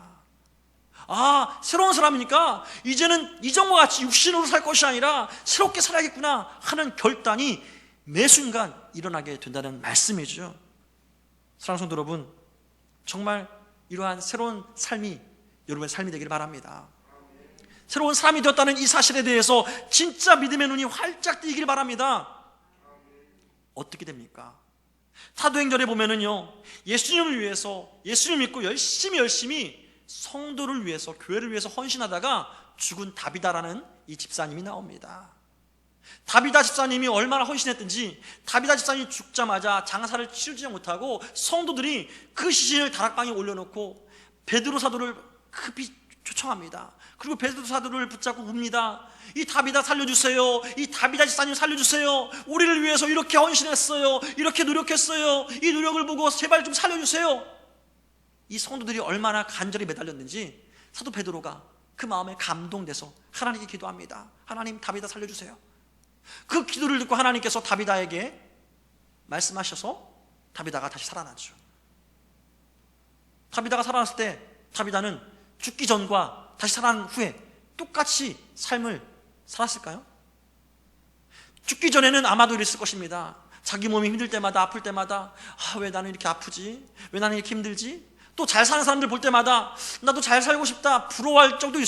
아, 새로운 사람이니까 이제는 이전과 같이 육신으로 살 것이 아니라 새롭게 살아야겠구나 하는 결단이 매 순간 일어나게 된다는 말씀이죠. 사랑하는 성도 여러분, 정말 이러한 새로운 삶이 여러분의 삶이 되기를 바랍니다. 새로운 사람이 되었다는 이 사실에 대해서 진짜 믿음의 눈이 활짝 뜨이길 바랍니다. 어떻게 됩니까? 사도행전에 보면은요, 예수님을 위해서, 예수님 믿고 열심히 성도를 위해서, 교회를 위해서 헌신하다가 죽은 다비다라는 이 집사님이 나옵니다. 다비다 집사님이 얼마나 헌신했든지 다비다 집사님이 죽자마자 장사를 치르지 못하고 성도들이 그 시신을 다락방에 올려놓고 베드로 사도를 급히 초청합니다. 그리고 베드로 사도를 붙잡고 웁니다. 이 다비다 살려주세요. 이 다비다 집사님 살려주세요. 우리를 위해서 이렇게 헌신했어요. 이렇게 노력했어요. 이 노력을 보고 제발 좀 살려주세요. 이 성도들이 얼마나 간절히 매달렸는지 사도 베드로가 그 마음에 감동돼서 하나님께 기도합니다. 하나님, 다비다 살려주세요. 그 기도를 듣고 하나님께서 다비다에게 말씀하셔서 다비다가 다시 살아나죠. 다비다가 살아났을 때 다비다는 죽기 전과 다시 살아난 후에 똑같이 삶을 살았을까요? 죽기 전에는 아마도 이랬을 것입니다. 자기 몸이 힘들 때마다, 아플 때마다 왜 나는 이렇게 아프지? 왜 나는 이렇게 힘들지? 또 잘 사는 사람들 볼 때마다 나도 잘 살고 싶다 부러워할 때도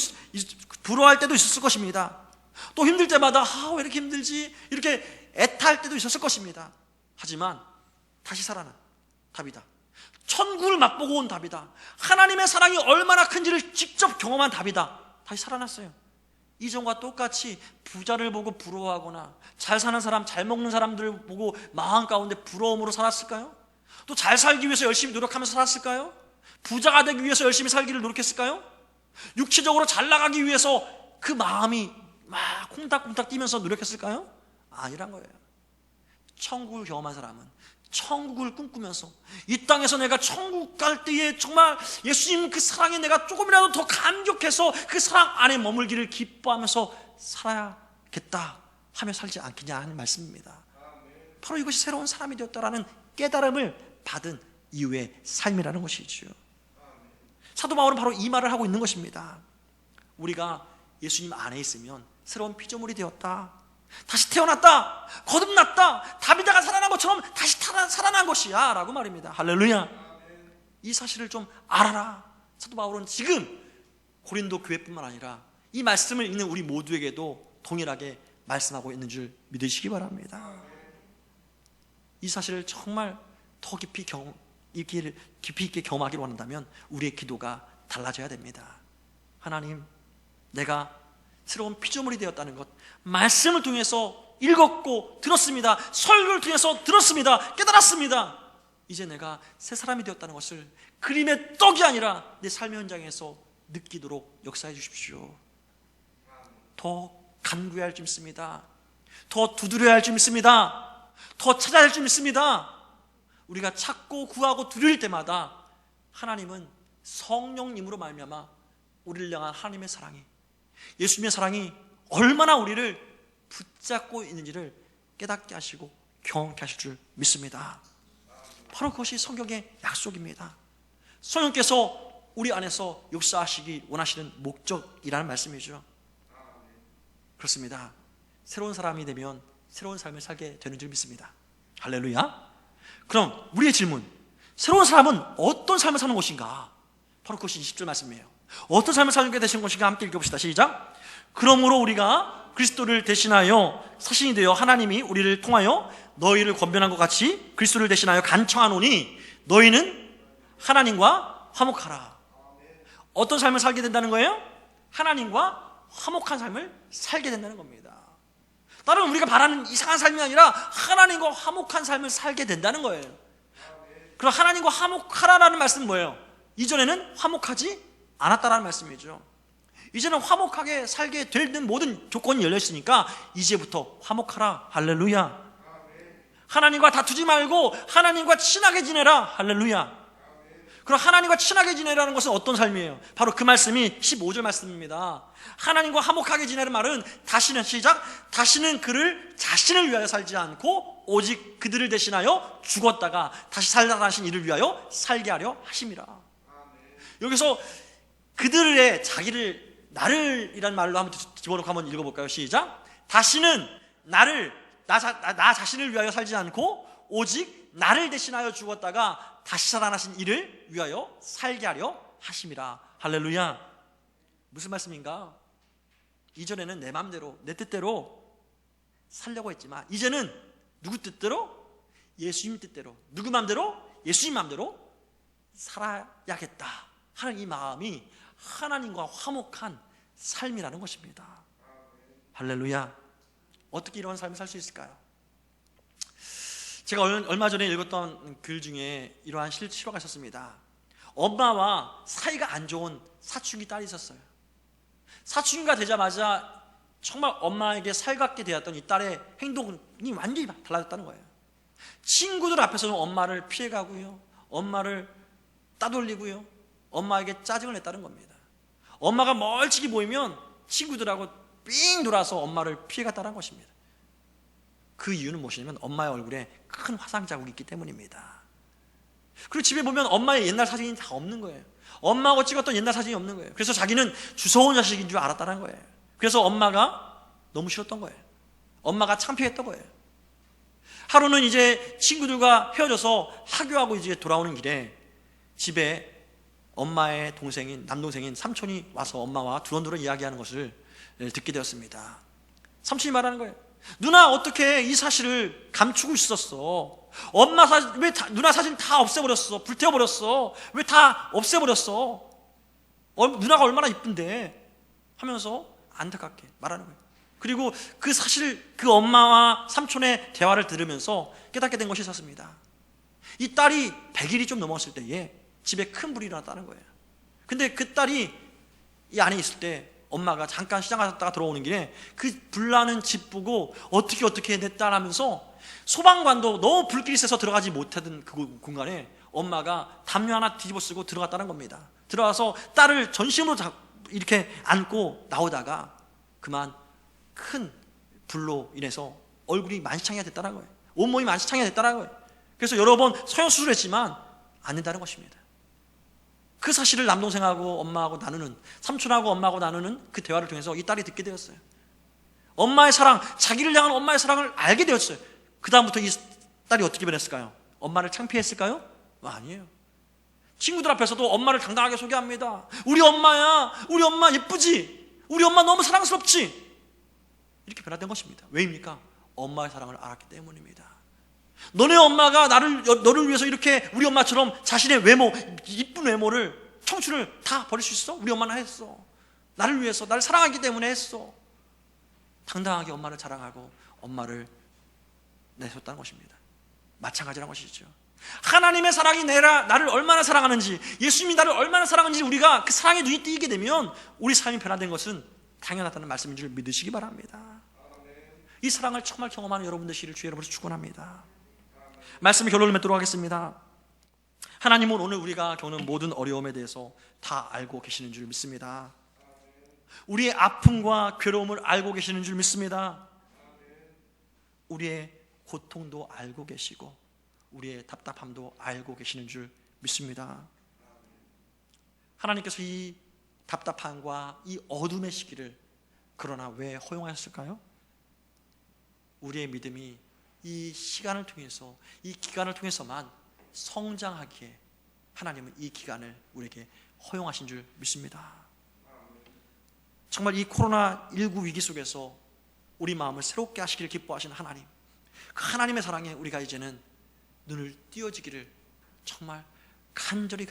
있었을 것입니다. 또 힘들 때마다 왜 이렇게 힘들지? 이렇게 애타할 때도 있었을 것입니다. 하지만 다시 살아난 다비다, 천국을 맛보고 온 다비다, 하나님의 사랑이 얼마나 큰지를 직접 경험한 다비다, 다시 살아났어요. 이전과 똑같이 부자를 보고 부러워하거나 잘 사는 사람, 잘 먹는 사람들을 보고 마음 가운데 부러움으로 살았을까요? 또 잘 살기 위해서 열심히 노력하면서 살았을까요? 부자가 되기 위해서 열심히 살기를 노력했을까요? 육체적으로 잘 나가기 위해서 그 마음이 막 콩닥콩닥 뛰면서 노력했을까요? 아니란 거예요. 천국을 경험한 사람은 천국을 꿈꾸면서 이 땅에서 내가 천국 갈 때에 정말 예수님 그 사랑에 내가 조금이라도 더 감격해서 그 사랑 안에 머물기를 기뻐하면서 살아야겠다 하며 살지 않겠냐 하는 말씀입니다. 바로 이것이 새로운 사람이 되었다라는 깨달음을 받은 이후의 삶이라는 것이죠. 사도 바울은 바로 이 말을 하고 있는 것입니다. 우리가 예수님 안에 있으면 새로운 피조물이 되었다, 다시 태어났다, 거듭났다, 다비다가 살아난 것처럼 다시 살아난 것이야 라고 말입니다. 할렐루야. 이 사실을 좀 알아라. 사도 바울은 지금 고린도 교회뿐만 아니라 이 말씀을 읽는 우리 모두에게도 동일하게 말씀하고 있는 줄 믿으시기 바랍니다. 이 사실을 정말 더 깊이 있게 경험하기를 원한다면 우리의 기도가 달라져야 됩니다. 하나님, 내가 새로운 피조물이 되었다는 것, 말씀을 통해서 읽었고 들었습니다. 설교를 통해서 들었습니다. 깨달았습니다. 이제 내가 새 사람이 되었다는 것을 그림의 떡이 아니라 내 삶의 현장에서 느끼도록 역사해 주십시오. 더 간구해야 할 줄 믿습니다. 더 두드려야 할 줄 믿습니다. 더 찾아야 할 줄 믿습니다. 우리가 찾고 구하고 두드릴 때마다 하나님은 성령님으로 말미암아 우리를 향한 하나님의 사랑이, 예수님의 사랑이 얼마나 우리를 붙잡고 있는지를 깨닫게 하시고 경험케 하실 줄 믿습니다. 바로 그것이 성경의 약속입니다. 성령께서 우리 안에서 역사하시기 원하시는 목적이라는 말씀이죠. 그렇습니다. 새로운 사람이 되면 새로운 삶을 살게 되는 줄 믿습니다. 할렐루야. 그럼 우리의 질문, 새로운 사람은 어떤 삶을 사는 것인가? 바로 그것이 20절 말씀이에요. 어떤 삶을 살게 되신 것인가 함께 읽어봅시다. 시작. 그러므로 우리가 그리스도를 대신하여 사신이 되어 하나님이 우리를 통하여 너희를 권면한 것 같이 그리스도를 대신하여 간청하노니 너희는 하나님과 화목하라. 어떤 삶을 살게 된다는 거예요? 하나님과 화목한 삶을 살게 된다는 겁니다. 다른 우리가 바라는 이상한 삶이 아니라 하나님과 화목한 삶을 살게 된다는 거예요. 그럼 하나님과 화목하라라는 말씀은 뭐예요? 이전에는 화목하지 않았다라는 말씀이죠. 이제는 화목하게 살게 되는 모든 조건이 열려있으니까 이제부터 화목하라. 할렐루야. 하나님과 다투지 말고 하나님과 친하게 지내라. 할렐루야. 그럼 하나님과 친하게 지내라는 것은 어떤 삶이에요? 바로 그 말씀이 15절 말씀입니다. 하나님과 화목하게 지내는 말은 다시는, 시작, 다시는 그를 자신을 위하여 살지 않고 오직 그들을 대신하여 죽었다가 다시 살아나신 이를 위하여 살게 하려 하심이라. 여기서 그들의 자기를, 나를 이란 말로 한번 집어넣고 한번 읽어볼까요? 시작. 다시는 나 자신을 위하여 살지 않고 오직 나를 대신하여 죽었다가 다시 살아나신 이를 위하여 살게 하려 하심이라. 할렐루야. 무슨 말씀인가? 이전에는 내 마음대로, 내 뜻대로 살려고 했지만 이제는 누구 뜻대로? 예수님 뜻대로. 누구 마음대로? 예수님 마음대로 살아야겠다 하는 이 마음이 하나님과 화목한 삶이라는 것입니다. 할렐루야. 어떻게 이런 삶을 살 수 있을까요? 제가 얼마 전에 읽었던 글 중에 이러한 실화가 있었습니다. 엄마와 사이가 안 좋은 사춘기 딸이 있었어요. 사춘기가 되자마자 정말 엄마에게 살갑게 되었던 이 딸의 행동이 완전히 달라졌다는 거예요. 친구들 앞에서는 엄마를 피해가고요, 엄마를 따돌리고요, 엄마에게 짜증을 냈다는 겁니다. 엄마가 멀찍이 보이면 친구들하고 삥 돌아서 엄마를 피해갔다는 것입니다. 그 이유는 무엇이냐면 엄마의 얼굴에 큰 화상 자국이 있기 때문입니다. 그리고 집에 보면 엄마의 옛날 사진이 다 없는 거예요. 엄마하고 찍었던 옛날 사진이 없는 거예요. 그래서 자기는 주워온 자식인 줄 알았다는 거예요. 그래서 엄마가 너무 싫었던 거예요. 엄마가 창피했던 거예요. 하루는 이제 친구들과 헤어져서 하교하고 이제 돌아오는 길에 집에 엄마의 동생인, 남동생인 삼촌이 와서 엄마와 두런두런 이야기하는 것을 듣게 되었습니다. 삼촌이 말하는 거예요. 누나, 어떻게 이 사실을 감추고 있었어? 엄마 사진, 왜 누나 사진 다 없애버렸어? 불태워버렸어? 왜 다 없애버렸어? 누나가 얼마나 이쁜데? 하면서 안타깝게 말하는 거예요. 그리고 그 사실 그 엄마와 삼촌의 대화를 들으면서 깨닫게 된 것이 있었습니다. 이 딸이 100일이 좀 넘었을 때에 집에 큰 불이 일어났다는 거예요. 근데 그 딸이 이 안에 있을 때 엄마가 잠깐 시장 갔다가 들어오는 길에 그 불나는 집 보고 어떻게 내 딸 하면서 소방관도 너무 불길이 세서 들어가지 못하던 그 공간에 엄마가 담요 하나 뒤집어 쓰고 들어갔다는 겁니다. 들어가서 딸을 전심으로 이렇게 안고 나오다가 그만 큰 불로 인해서 얼굴이 만시창이가 됐다는 거예요. 온몸이 만시창이가 됐다는 거예요. 그래서 여러 번 성형수술을 했지만 안 된다는 것입니다. 그 사실을 남동생하고 엄마하고 나누는, 삼촌하고 엄마하고 나누는 그 대화를 통해서 이 딸이 듣게 되었어요. 엄마의 사랑, 자기를 향한 엄마의 사랑을 알게 되었어요. 그 다음부터 이 딸이 어떻게 변했을까요? 엄마를 창피했을까요? 아니에요. 친구들 앞에서도 엄마를 당당하게 소개합니다. 우리 엄마야, 우리 엄마 예쁘지? 우리 엄마 너무 사랑스럽지? 이렇게 변화된 것입니다. 왜입니까? 엄마의 사랑을 알았기 때문입니다. 너네 엄마가 너를 위해서 이렇게 우리 엄마처럼 자신의 외모, 이쁜 외모를, 청춘을 다 버릴 수 있어? 우리 엄마는 했어. 나를 위해서, 나를 사랑하기 때문에 했어. 당당하게 엄마를 자랑하고 엄마를 내줬다는 것입니다. 마찬가지라는 것이죠. 하나님의 사랑이 나를 얼마나 사랑하는지, 예수님이 나를 얼마나 사랑하는지 우리가 그 사랑에 눈이 띄게 되면 우리 삶이 변화된 것은 당연하다는 말씀인 줄 믿으시기 바랍니다. 이 사랑을 정말 경험하는 여러분 되시기를 주의 이름으로 축원합니다. 말씀의 결론을 맺도록 하겠습니다. 하나님은 오늘 우리가 겪는 모든 어려움에 대해서 다 알고 계시는 줄 믿습니다. 우리의 아픔과 괴로움을 알고 계시는 줄 믿습니다. 우리의 고통도 알고 계시고 우리의 답답함도 알고 계시는 줄 믿습니다. 하나님께서 이 답답함과 이 어둠의 시기를 그러나 왜 허용하셨을까요? 우리의 믿음이 이 시간을 통해서, 이 기간을 통해서만 성장하기에 하나님은 이 기간을 우리에게 허용하신 줄 믿습니다. 정말 이 코로나19 위기 속에서 우리 마음을 새롭게 하시기를 기뻐하시는 하나님, 그 하나님의 사랑에 우리가 이제는 눈을 띄어지기를 정말 간절히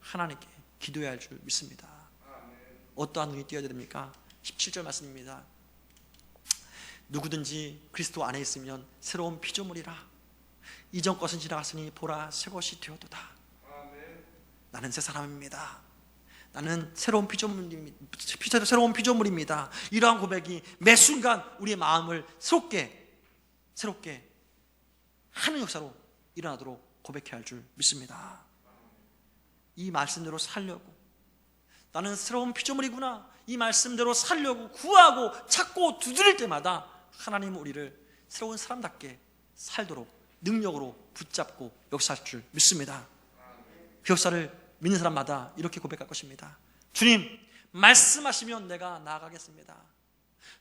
하나님께 기도해야 할 줄 믿습니다. 어떠한 눈이 띄어야 됩니까? 17절 말씀입니다. 누구든지 그리스도 안에 있으면 새로운 피조물이라. 이전 것은 지나갔으니 보라 새 것이 되었도다. 나는 새 사람입니다. 나는 새로운 피조물입니다. 이러한 고백이 매 순간 우리의 마음을 새롭게 하는 역사로 일어나도록 고백해야 할 줄 믿습니다. 이 말씀대로 살려고, 나는 새로운 피조물이구나, 이 말씀대로 살려고 구하고 찾고 두드릴 때마다 하나님은 우리를 새로운 사람답게 살도록 능력으로 붙잡고 역사할 줄 믿습니다. 그 역사를 믿는 사람마다 이렇게 고백할 것입니다. 주님, 말씀하시면 내가 나아가겠습니다.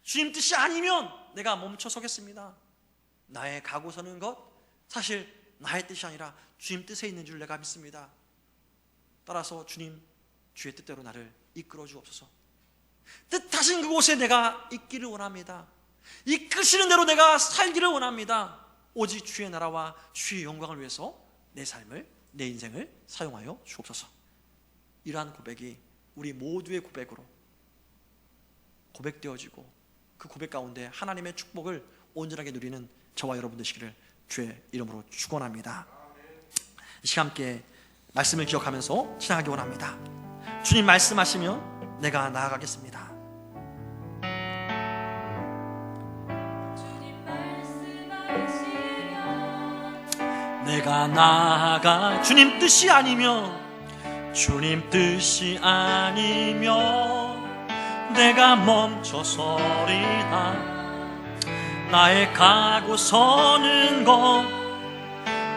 주님 뜻이 아니면 내가 멈춰 서겠습니다. 나의 가고 서는 것, 사실 나의 뜻이 아니라 주님 뜻에 있는 줄 내가 믿습니다. 따라서 주님, 주의 뜻대로 나를 이끌어 주옵소서. 뜻하신 그곳에 내가 있기를 원합니다. 이끄시는 대로 내가 살기를 원합니다. 오직 주의 나라와 주의 영광을 위해서 내 삶을, 내 인생을 사용하여 주옵소서. 이러한 고백이 우리 모두의 고백으로 고백되어지고 그 고백 가운데 하나님의 축복을 온전하게 누리는 저와 여러분 되시기를 주의 이름으로 축원합니다. 이 시간 함께 말씀을 기억하면서 지나가기 원합니다. 주님 말씀하시면 내가 나아가겠습니다. 내가 나아가 주님 뜻이 아니면 내가 멈춰서리라. 나의 가고 서는 것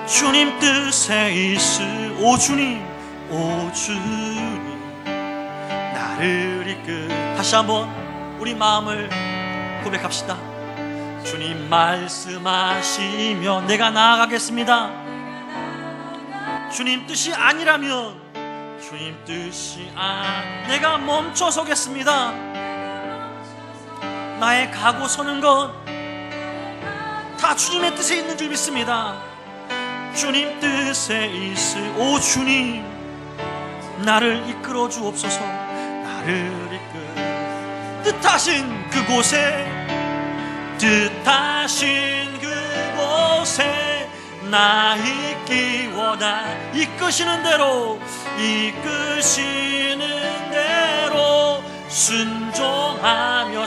주님 뜻에 있으. 오 주님 나를 다시 한번 우리 마음을 고백합시다. 주님 말씀하시면 내가 나아가겠습니다. 주님 뜻이 아니라면 내가 멈춰 서겠습니다. 나의 가고 서는 것 다 주님의 뜻에 있는 줄 믿습니다. 주님 뜻에 있으. 오 주님 나를 이끌어 주옵소서. 나를 뜻하신 그곳에 뜻하신 그곳에 나 있기 원하. 이끄시는 대로 이끄시는 대로 순종하며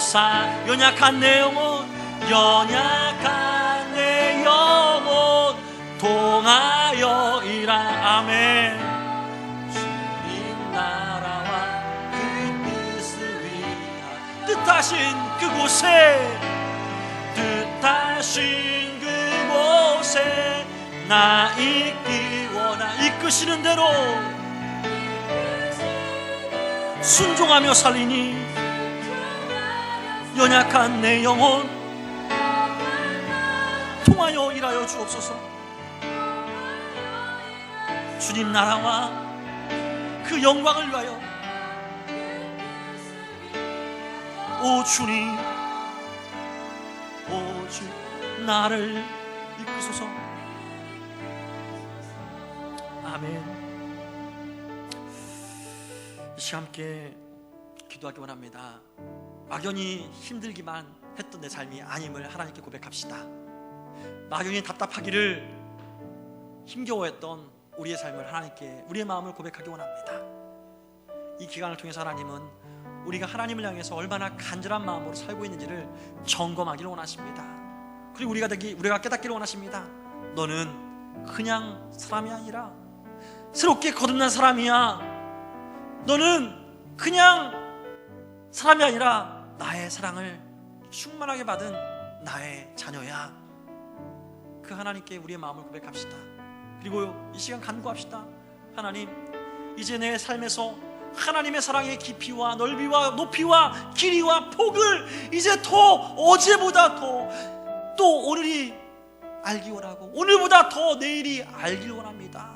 연약한 내 영혼 연약한 내 영혼 통하여 일하. 아멘. 주님 나라와 그 뜻을 위하여 뜻하신 그곳에 뜻하신 그곳에 나 있기 원하. 이끄시는 대로 순종하며 살리니 연약한 내 영혼 통하여 일하여 주옵소서. 주님 나라와 그 영광을 위하여 오 주님 오직 나를 이끄소서. 아멘. 이 시간 함께 기도하기 원합니다. 막연히 힘들기만 했던 내 삶이 아님을 하나님께 고백합시다. 막연히 답답하기를 힘겨워했던 우리의 삶을 하나님께 우리의 마음을 고백하기 원합니다. 이 기간을 통해서 하나님은 우리가 하나님을 향해서 얼마나 간절한 마음으로 살고 있는지를 점검하기를 원하십니다. 그리고 우리가 깨닫기를 원하십니다. 너는 그냥 사람이 아니라 새롭게 거듭난 사람이야. 너는 그냥 사람이 아니라 나의 사랑을 충만하게 받은 나의 자녀야. 그 하나님께 우리의 마음을 고백합시다. 그리고 이 시간 간구합시다. 하나님, 이제 내 삶에서 하나님의 사랑의 깊이와 넓이와 높이와 길이와 폭을 이제 더 어제보다 더 또 오늘이 알기 원하고 오늘보다 더 내일이 알길 원합니다.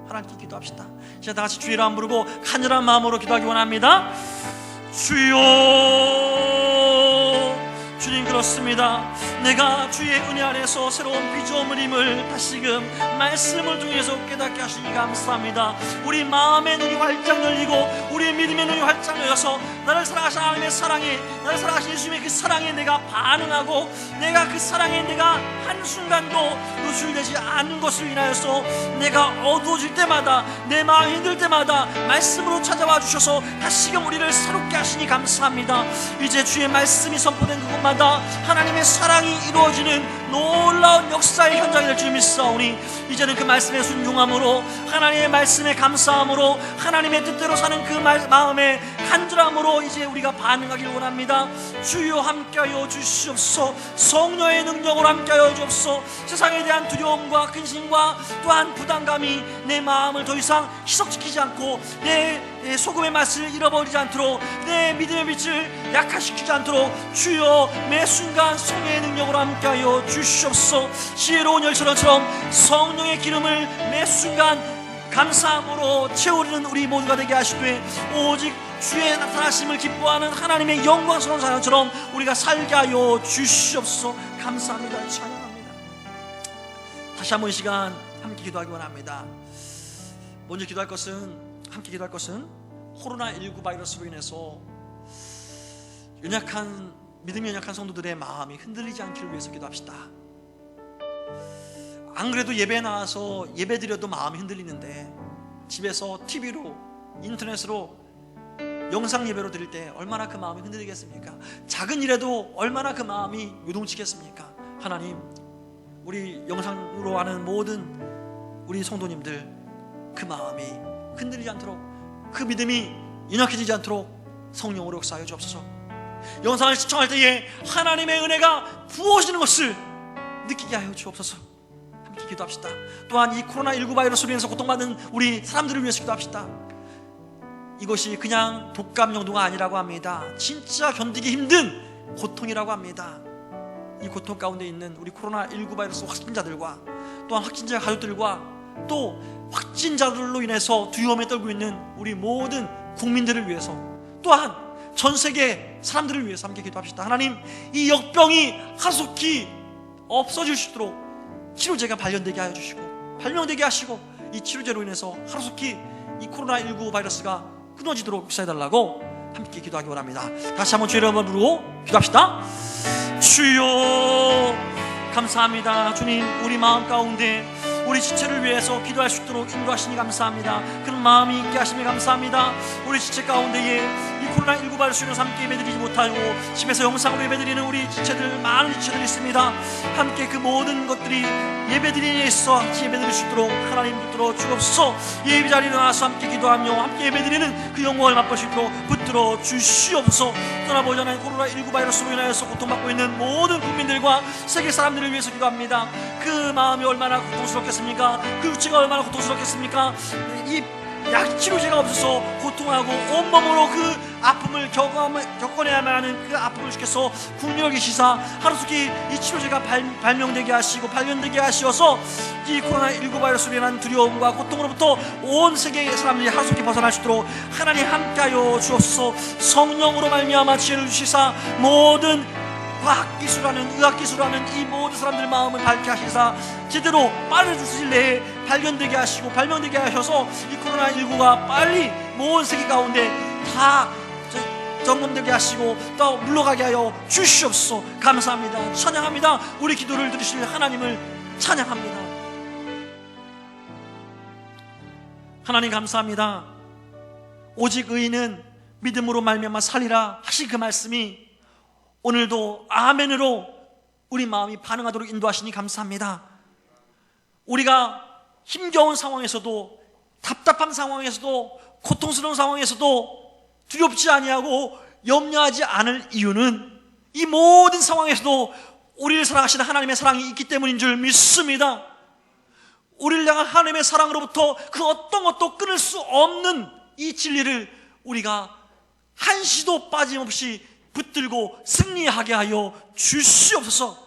하나님께 기도합시다. 이제 다같이 주의 이름 부르고 간절한 마음으로 기도하기 원합니다. 주여, 주님 그렇습니다. 내가 주의 은혜 안에서 새로운 피조물임을 다시금 말씀을 통해서 깨닫게 하시니 감사합니다. 우리 마음의 눈이 활짝 열리고 우리의 믿음의 눈이 활짝 열려서 나를 사랑하신 하나님의 사랑에, 나를 사랑하신 예수님의 그 사랑에 내가 반응하고 내가 그 사랑에 내가 한순간도 노출되지 않는 것을 인하여서 내가 어두워질 때마다 내 마음이 힘들 때마다 말씀으로 찾아와 주셔서 다시금 우리를 새롭게 하시니 감사합니다. 이제 주의 말씀이 선포된 그곳마다 하나님의 사랑이 이루어지는 놀라운 역사의 현장이 될 줄 믿사오니 이제는 그 말씀에 순종함으로 하나님의 말씀에 감사함으로 하나님의 뜻대로 사는 그 마음의 간절함으로 이제 우리가 반응하길 원합니다. 주여 함께하여 주시옵소서. 성령의 능력으로 함께하여 주옵소서. 세상에 대한 두려움과 근심과 또한 부담감이 내 마음을 더 이상 희석시키지 않고 내 소금의 맛을 잃어버리지 않도록 내 믿음의 빛을 약화시키지 않도록 주여 매 순간 성령의 능력으로 함께하여 주시옵소서. 지혜로운 열처럼 성령의 기름을 매 순간 감사함으로 채우는 우리 모두가 되게 하시되 오직 주의 나타나심을 기뻐하는 하나님의 영광스러운 사람처럼 우리가 살게 하여 주시옵소서. 감사합니다. 찬양합니다. 다시 한번 이 시간 함께 기도하기 원합니다. 먼저 함께 기도할 것은 코로나19 바이러스로 인해서 믿음이 연약한 성도들의 마음이 흔들리지 않기를 위해서 기도합시다. 안 그래도 예배에 나와서 예배 드려도 마음이 흔들리는데 집에서 TV로 인터넷으로 영상 예배로 드릴 때 얼마나 그 마음이 흔들리겠습니까? 작은 일에도 얼마나 그 마음이 요동치겠습니까? 하나님, 우리 영상으로 하는 모든 우리 성도님들 그 마음이 흔들리지 않도록 그 믿음이 연약해지지 않도록 성령으로 역사하여 주옵소서. 영상을 시청할 때에 하나님의 은혜가 부어지는 것을 느끼게 하여 주옵소서. 함께 기도합시다. 또한 이 코로나19 바이러스로 인해서 고통받는 우리 사람들을 위해서 기도합시다. 이것이 그냥 독감 정도가 아니라고 합니다. 진짜 견디기 힘든 고통이라고 합니다. 이 고통 가운데 있는 우리 코로나19 바이러스 확진자들과 또한 확진자 가족들과 또 확진자들로 인해서 두려움에 떨고 있는 우리 모든 국민들을 위해서 또한 전 세계 사람들을 위해서 함께 기도합시다. 하나님, 이 역병이 하속히 없어질 수 있도록 치료제가 발견되게 하여 주시고 발명되게 하시고 이 치료제로 인해서 하속히 이 코로나19 바이러스가 끊어지도록 역사해달라고 함께 기도하기 원합니다. 다시 한번 주의 이름을 부르고 기도합시다. 주여 감사합니다. 주님, 우리 마음 가운데 우리 지체를 위해서 기도할 수 있도록 인도하시니 감사합니다. 그런 마음이 있게 하시니 감사합니다. 우리 지체 가운데에 이 코로나19 바이러스로 함께 예배드리지 못하고 집에서 영상으로 예배드리는 우리 지체들, 많은 지체들이 있습니다. 함께 그 모든 것들이 예배드리는 있어 같이 예배드릴 수 있도록 하나님 붙들어 주옵소서. 예배 자리에 나와서 함께 기도하며 함께 예배드리는 그 영광을 맛볼 수 있도록 붙들어 주시옵소서. 떠나보지 않은 코로나19 바이러스로 인하여서 고통받고 있는 모든 국민들과 세계 사람들을 위해서 기도합니다. 그 마음이 얼마나 고통스럽겠습니까? 그 육체가 얼마나 고통스럽겠습니까? 이 약 치료제가 없어서 고통하고 온몸으로 그 아픔을 겪어내야만 하는 그 아픔을 주께서 국민을 계시사 하루속히 이 치료제가 발명되게 하시고 발견되게 하시어서 이 코로나19 바이러스로 인한 두려움과 고통으로부터 온 세계의 사람들이 하루속히 벗어날 수 있도록 하나님 함께하여 주옵소서. 성령으로 말미암아 지혜를 주시사 모든 과학기술하는 의학기술하는 이 모든 사람들 마음을 밝게 하시사 제대로 빠르게 주실 내에 발견되게 하시고 발명되게 하셔서 이 코로나19가 빨리 모든 세계 가운데 다 점검되게 하시고 또 물러가게 하여 주시옵소서. 감사합니다. 찬양합니다. 우리 기도를 들으실 하나님을 찬양합니다. 하나님 감사합니다. 오직 의인은 믿음으로 말미암아 살리라 하신 그 말씀이 오늘도 아멘으로 우리 마음이 반응하도록 인도하시니 감사합니다. 우리가 힘겨운 상황에서도 답답한 상황에서도 고통스러운 상황에서도 두렵지 아니하고 염려하지 않을 이유는 이 모든 상황에서도 우리를 사랑하시는 하나님의 사랑이 있기 때문인 줄 믿습니다. 우리를 향한 하나님의 사랑으로부터 그 어떤 것도 끊을 수 없는 이 진리를 우리가 한시도 빠짐없이 붙들고 승리하게 하여 주시옵소서.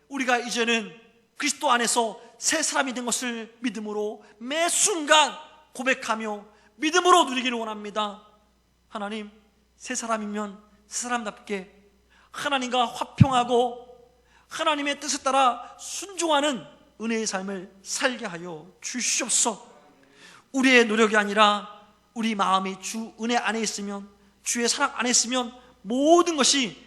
우리가 이제는 그리스도 안에서 새 사람이 된 것을 믿음으로 매 순간 고백하며 믿음으로 누리기를 원합니다. 하나님, 새 사람이면 새 사람답게 하나님과 화평하고 하나님의 뜻에 따라 순종하는 은혜의 삶을 살게 하여 주시옵소서. 우리의 노력이 아니라 우리 마음이 주 은혜 안에 있으면, 주의 사랑 안에 있으면 모든 것이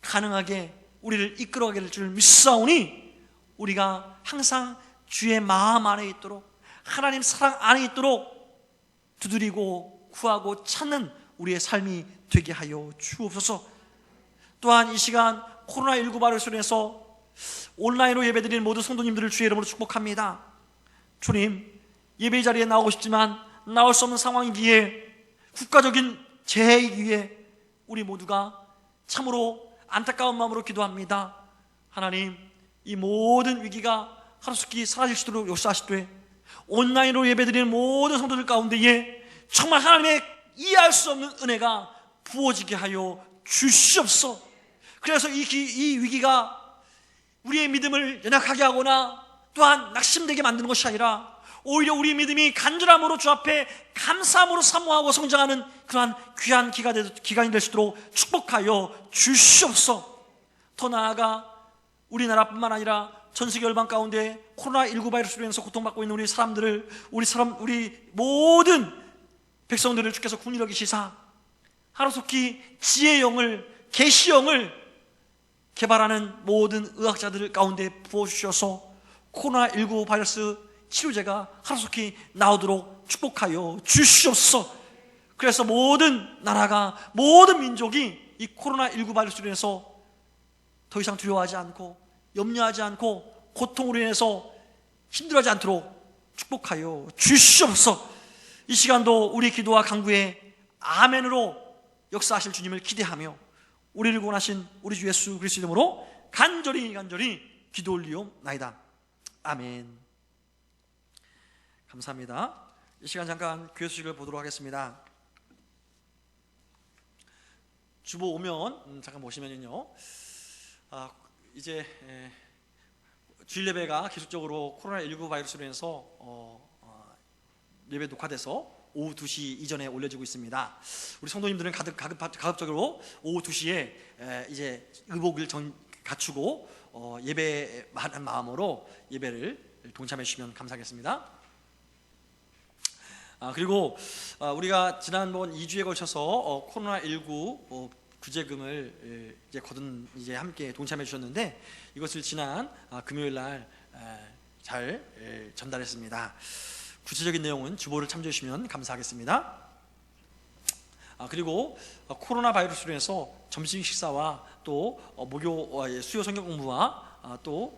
가능하게 우리를 이끌어가게 될 줄 믿사오니 우리가 항상 주의 마음 안에 있도록 하나님 사랑 안에 있도록 두드리고 구하고 찾는 우리의 삶이 되게 하여 주옵소서. 또한 이 시간 코로나19 바이러스로 인해서 온라인으로 예배드리는 모든 성도님들을 주의 이름으로 축복합니다. 주님, 예배 자리에 나오고 싶지만 나올 수 없는 상황이기에 국가적인 재해이기에 우리 모두가 참으로 안타까운 마음으로 기도합니다. 하나님, 이 모든 위기가 하루속히 사라질 수 있도록 역사하시되 온라인으로 예배드리는 모든 성도들 가운데에 정말 하나님의 이해할 수 없는 은혜가 부어지게 하여 주시옵소서. 그래서 이 위기가 우리의 믿음을 연약하게 하거나 또한 낙심되게 만드는 것이 아니라 오히려 우리 믿음이 간절함으로 주 앞에 감사함으로 사모하고 성장하는 그러한 귀한 기간이 될 수 있도록 축복하여 주시옵소서. 더 나아가 우리나라뿐만 아니라 전 세계 열방 가운데 코로나19 바이러스로 인해서 고통받고 있는 우리 모든 백성들을 주께서 국리를 여기시사 하루속히 지혜의 영을, 계시의 영을 개발하는 모든 의학자들 가운데 부어주셔서 코로나19 바이러스 치료제가 하루속히 나오도록 축복하여 주시옵소서. 그래서 모든 나라가, 모든 민족이 이 코로나19 바이러스로 인해서 더 이상 두려워하지 않고 염려하지 않고 고통으로 인해서 힘들어하지 않도록 축복하여 주시옵소서. 이 시간도 우리 기도와 간구에 아멘으로 역사하실 주님을 기대하며 우리를 구원하신 우리 주 예수 그리스도 이름으로 간절히 기도 올리옵나이다. 아멘. 감사합니다. 이 시간 잠깐 교회 소식을 보도록 하겠습니다. 주보 오면 잠깐 보시면요, 이제 주일 예배가 계속적으로 코로나19 바이러스로 인해서 예배 녹화돼서 오후 2시 이전에 올려지고 있습니다. 우리 성도님들은 가급적으로 오후 2시에 이제 의복을 갖추고 예배하는 마음으로 예배를 동참해 주시면 감사하겠습니다. 그리고 우리가 지난번 2주에 걸쳐서 코로나19 구제금을 이제 거둔 이제 함께 동참해 주셨는데 이것을 지난 금요일 날 잘 전달했습니다. 구체적인 내용은 주보를 참조해 주시면 감사하겠습니다. 그리고 코로나 바이러스로 인해서 점심 식사와 또 목요 수요 성경 공부와 또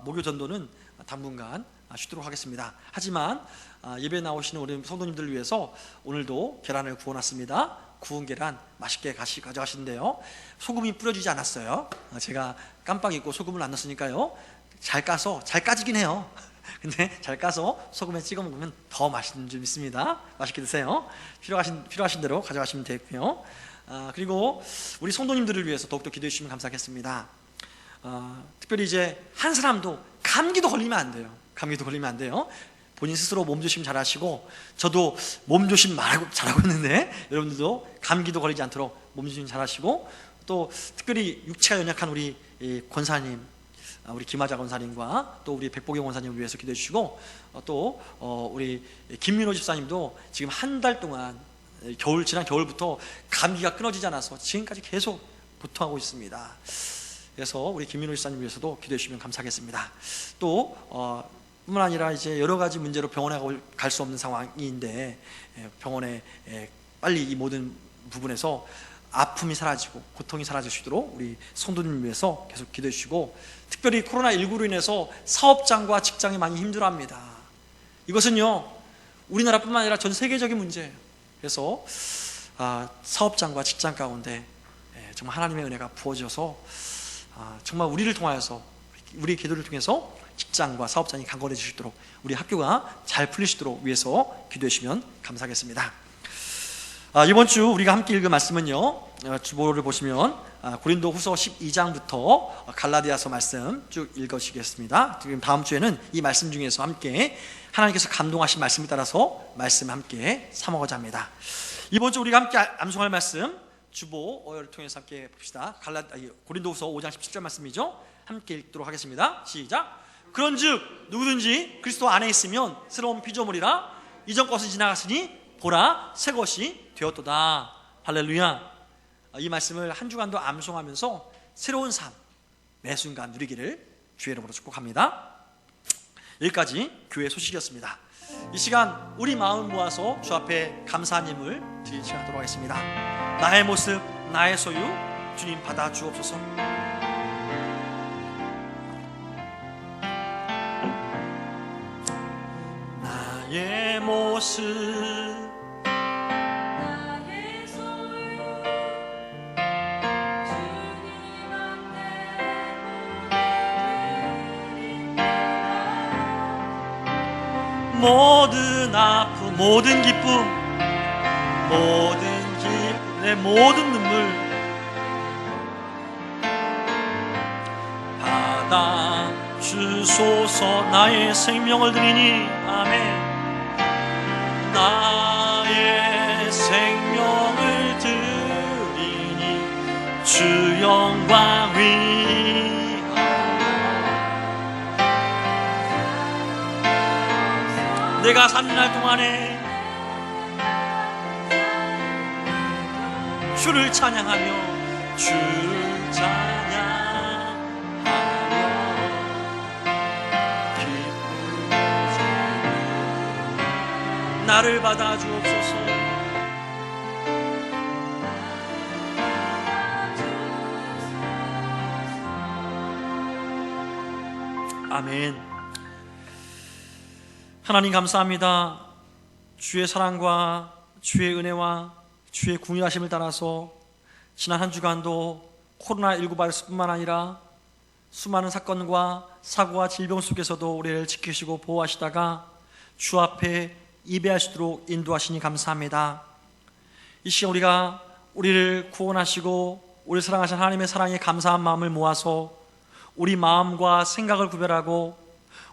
목요 전도는 당분간 쉬도록 하겠습니다. 하지만 예배 나오시는 우리 성도님들을 위해서 오늘도 계란을 구워놨습니다. 구운 계란 맛있게 가져가시는데요, 소금이 뿌려지지 않았어요. 제가 깜빡 잊고 소금을 안 넣었으니까요, 잘 까서 잘 까지긴 해요. 근데 잘 까서 소금에 찍어 먹으면 더 맛있는 줄 믿습니다. 맛있게 드세요. 필요하신 대로 가져가시면 되고요. 그리고 우리 성도님들을 위해서 더욱더 기도해 주시면 감사하겠습니다. 특별히 이제 한 사람도 감기도 걸리면 안 돼요. 감기도 걸리면 안 돼요. 본인 스스로 몸조심 잘하시고, 저도 몸조심 잘하고 있는데 여러분들도 감기도 걸리지 않도록 몸조심 잘하시고, 또 특별히 육체가 연약한 우리 권사님, 우리 김하자 권사님과 또 우리 백보경 권사님을 위해서 기도해 주시고, 또 우리 김민호 집사님도 지금 한 달 동안 지난 겨울부터 감기가 끊어지지 않아서 지금까지 계속 고통하고 있습니다. 그래서 우리 김민호 집사님 위해서도 기도해 주시면 감사하겠습니다. 또 뿐만 아니라 이제 여러 가지 문제로 병원에 갈 수 없는 상황인데 병원에 빨리 이 모든 부분에서 아픔이 사라지고 고통이 사라질 수 있도록 우리 성도님 위해서 계속 기도해 주시고, 특별히 코로나19로 인해서 사업장과 직장이 많이 힘들어합니다. 이것은요 우리나라뿐만 아니라 전 세계적인 문제예요. 그래서 사업장과 직장 가운데 정말 하나님의 은혜가 부어져서 정말 우리를 통하여서, 우리 기도를 통해서 직장과 사업장이 강건해질 수 있도록, 우리 학교가 잘 풀리시도록 위해서 기도해 주시면 감사하겠습니다. 이번 주 우리가 함께 읽은 말씀은요, 주보를 보시면 고린도 후서 12장부터 갈라디아서 말씀 쭉 읽으시겠습니다. 지금 다음 주에는 이 말씀 중에서 함께 하나님께서 감동하신 말씀에 따라서 말씀 함께 삼어가자 합니다. 이번 주 우리가 함께 암송할 말씀, 주보를 통해서 함께 봅시다. 고린도 후서 5장 17절 말씀이죠. 함께 읽도록 하겠습니다. 시작. 그런즉 누구든지 그리스도 안에 있으면 새로운 피조물이라, 이전 것은 지나갔으니 보라 새 것이 되었도다. 할렐루야. 이 말씀을 한 주간도 암송하면서 새로운 삶 매 순간 누리기를 주의 이름으로 축복합니다. 여기까지 교회 소식이었습니다. 이 시간 우리 마음 모아서 주 앞에 감사한 예물 드리는 시간 하도록 하겠습니다. 나의 모습 나의 소유 주님 받아 주옵소서. 나의 모습 나의 소유 주님 앞에 모든 아픔, 모든 기쁨, 내 모든 눈물 받아 주소서. 나의 생명을 드리니 아멘. 나의 생명을 드리니 주 영광 위하여. 내가 사는 날 동안에 주를 찬양하며 주를 찬양하며 기쁘게 나를 받아 주옵소서. 아멘. 하나님 감사합니다. 주의 사랑과 주의 은혜와 주의 궁일하심을 따라서 지난 한 주간도 코로나19 바이러스뿐만 아니라 수많은 사건과 사고와 질병 속에서도 우리를 지키시고 보호하시다가 주 앞에 예배하시도록 인도하시니 감사합니다. 이 시간 우리가 우리를 구원하시고 우리 사랑하신 하나님의 사랑에 감사한 마음을 모아서 우리 마음과 생각을 구별하고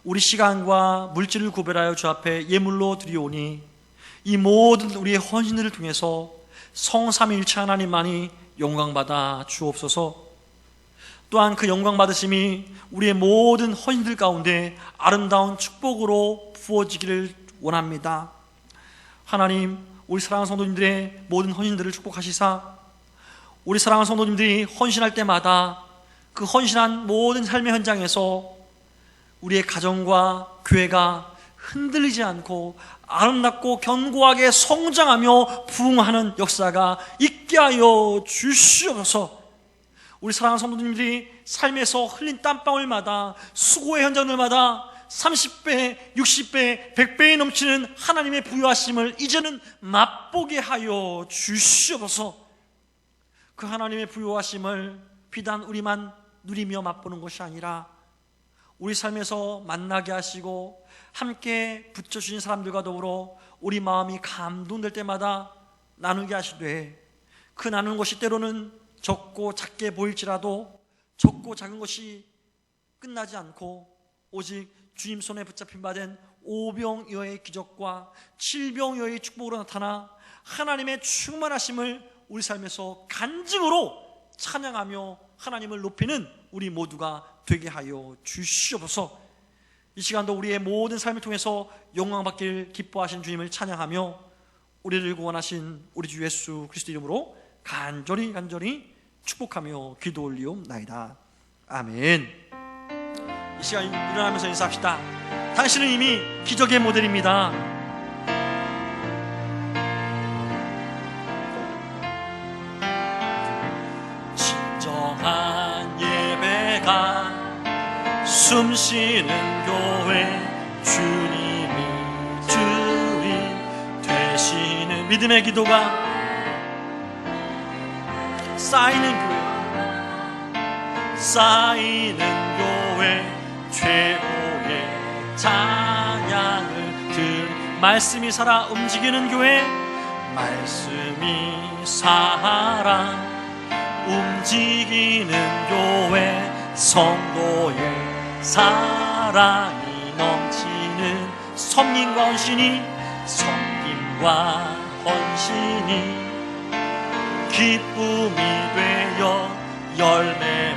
우리 시간과 물질을 구별하여 주 앞에 예물로 드리오니 이 모든 우리의 헌신들을 통해서 성삼위일체 하나님만이 영광받아 주옵소서. 또한 그 영광받으심이 우리의 모든 헌신들 가운데 아름다운 축복으로 부어지기를 원합니다. 하나님, 우리 사랑하는 성도님들의 모든 헌신들을 축복하시사 우리 사랑하는 성도님들이 헌신할 때마다 그 헌신한 모든 삶의 현장에서 우리의 가정과 교회가 흔들리지 않고 아름답고 견고하게 성장하며 부흥하는 역사가 있게 하여 주시옵소서. 우리 사랑하는 성도님들이 삶에서 흘린 땀방울마다 수고의 현장들마다 30배, 60배, 100배에 넘치는 하나님의 부유하심을 이제는 맛보게 하여 주시옵소서. 그 하나님의 부유하심을 비단 우리만 누리며 맛보는 것이 아니라 우리 삶에서 만나게 하시고 함께 붙여주신 사람들과 더불어 우리 마음이 감동될 때마다 나누게 하시되, 그 나누는 것이 때로는 적고 작게 보일지라도 적고 작은 것이 끝나지 않고 오직 주님 손에 붙잡힌 바 된 오병이어의 기적과 칠병이어의 축복으로 나타나 하나님의 충만하심을 우리 삶에서 간증으로 찬양하며 하나님을 높이는 우리 모두가 되게 하여 주시옵소서. 이 시간도 우리의 모든 삶을 통해서 영광받기를 기뻐하신 주님을 찬양하며 우리를 구원하신 우리 주 예수 그리스도 이름으로 간절히 축복하며 기도 올리옵나이다. 아멘. 이 시간 일어나면서 인사합시다. 당신은 이미 기적의 모델입니다. 진정한 예배가 숨쉬는 교회, 주님이 주인 되시는 믿음의 기도가 쌓이는 교회, 최고의 찬양을 말씀이 살아 움직이는 교회, 말씀이 살아 움직이는 교회, 성도의 사랑이 넘치는 섬김과 헌신이 기쁨이 되어 열매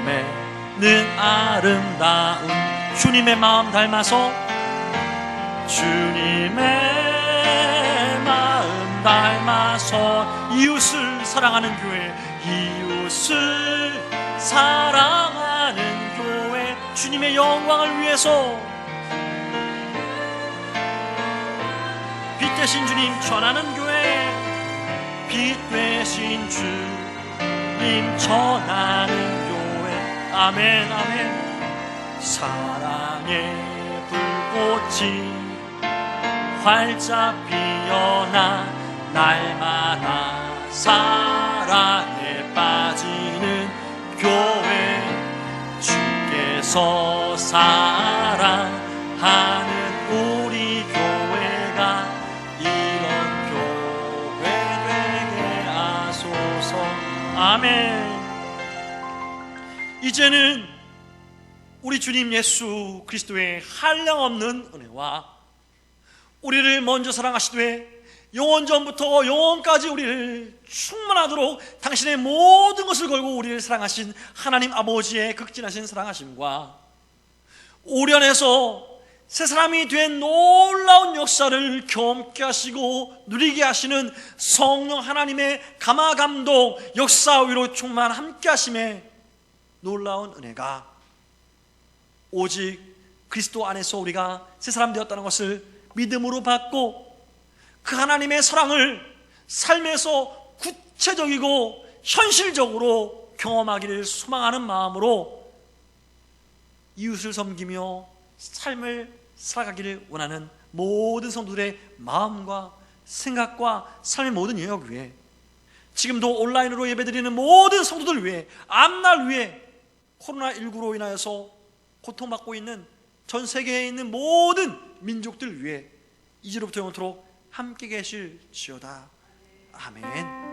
맺는 아름다운 주님의 마음 닮아서, 주님의 마음 닮아서 이웃을 사랑하는 교회, 이웃을 사랑하는 교회, 주님의 영광을 위해서 빛 대신 주님 전하는 교회, 빛 대신 주님 전하는 교회. 아멘 아멘. 사랑의 불꽃이 활짝 피어나 날마다 사랑에 빠지는 교회, 주께서 사랑하는 우리 교회가 이런 교회 되게 하소서. 아멘. 이제는 우리 주님 예수 그리스도의 한량없는 은혜와 우리를 먼저 사랑하시되 영원전부터 영원까지 우리를 충만하도록 당신의 모든 것을 걸고 우리를 사랑하신 하나님 아버지의 극진하신 사랑하심과 우리 안에서 새 사람이 된 놀라운 역사를 경험케 하시고 누리게 하시는 성령 하나님의 감화감동 역사 위로 충만 함께 하심의 놀라운 은혜가 오직 그리스도 안에서 우리가 새 사람 되었다는 것을 믿음으로 받고 그 하나님의 사랑을 삶에서 구체적이고 현실적으로 경험하기를 소망하는 마음으로 이웃을 섬기며 삶을 살아가기를 원하는 모든 성도들의 마음과 생각과 삶의 모든 영역 위에, 지금도 온라인으로 예배드리는 모든 성도들 위해, 앞날 위해 코로나19로 인하여서 고통받고 있는 전 세계에 있는 모든 민족들 위해 이제로부터 영원토록 함께 계실지어다. 아멘.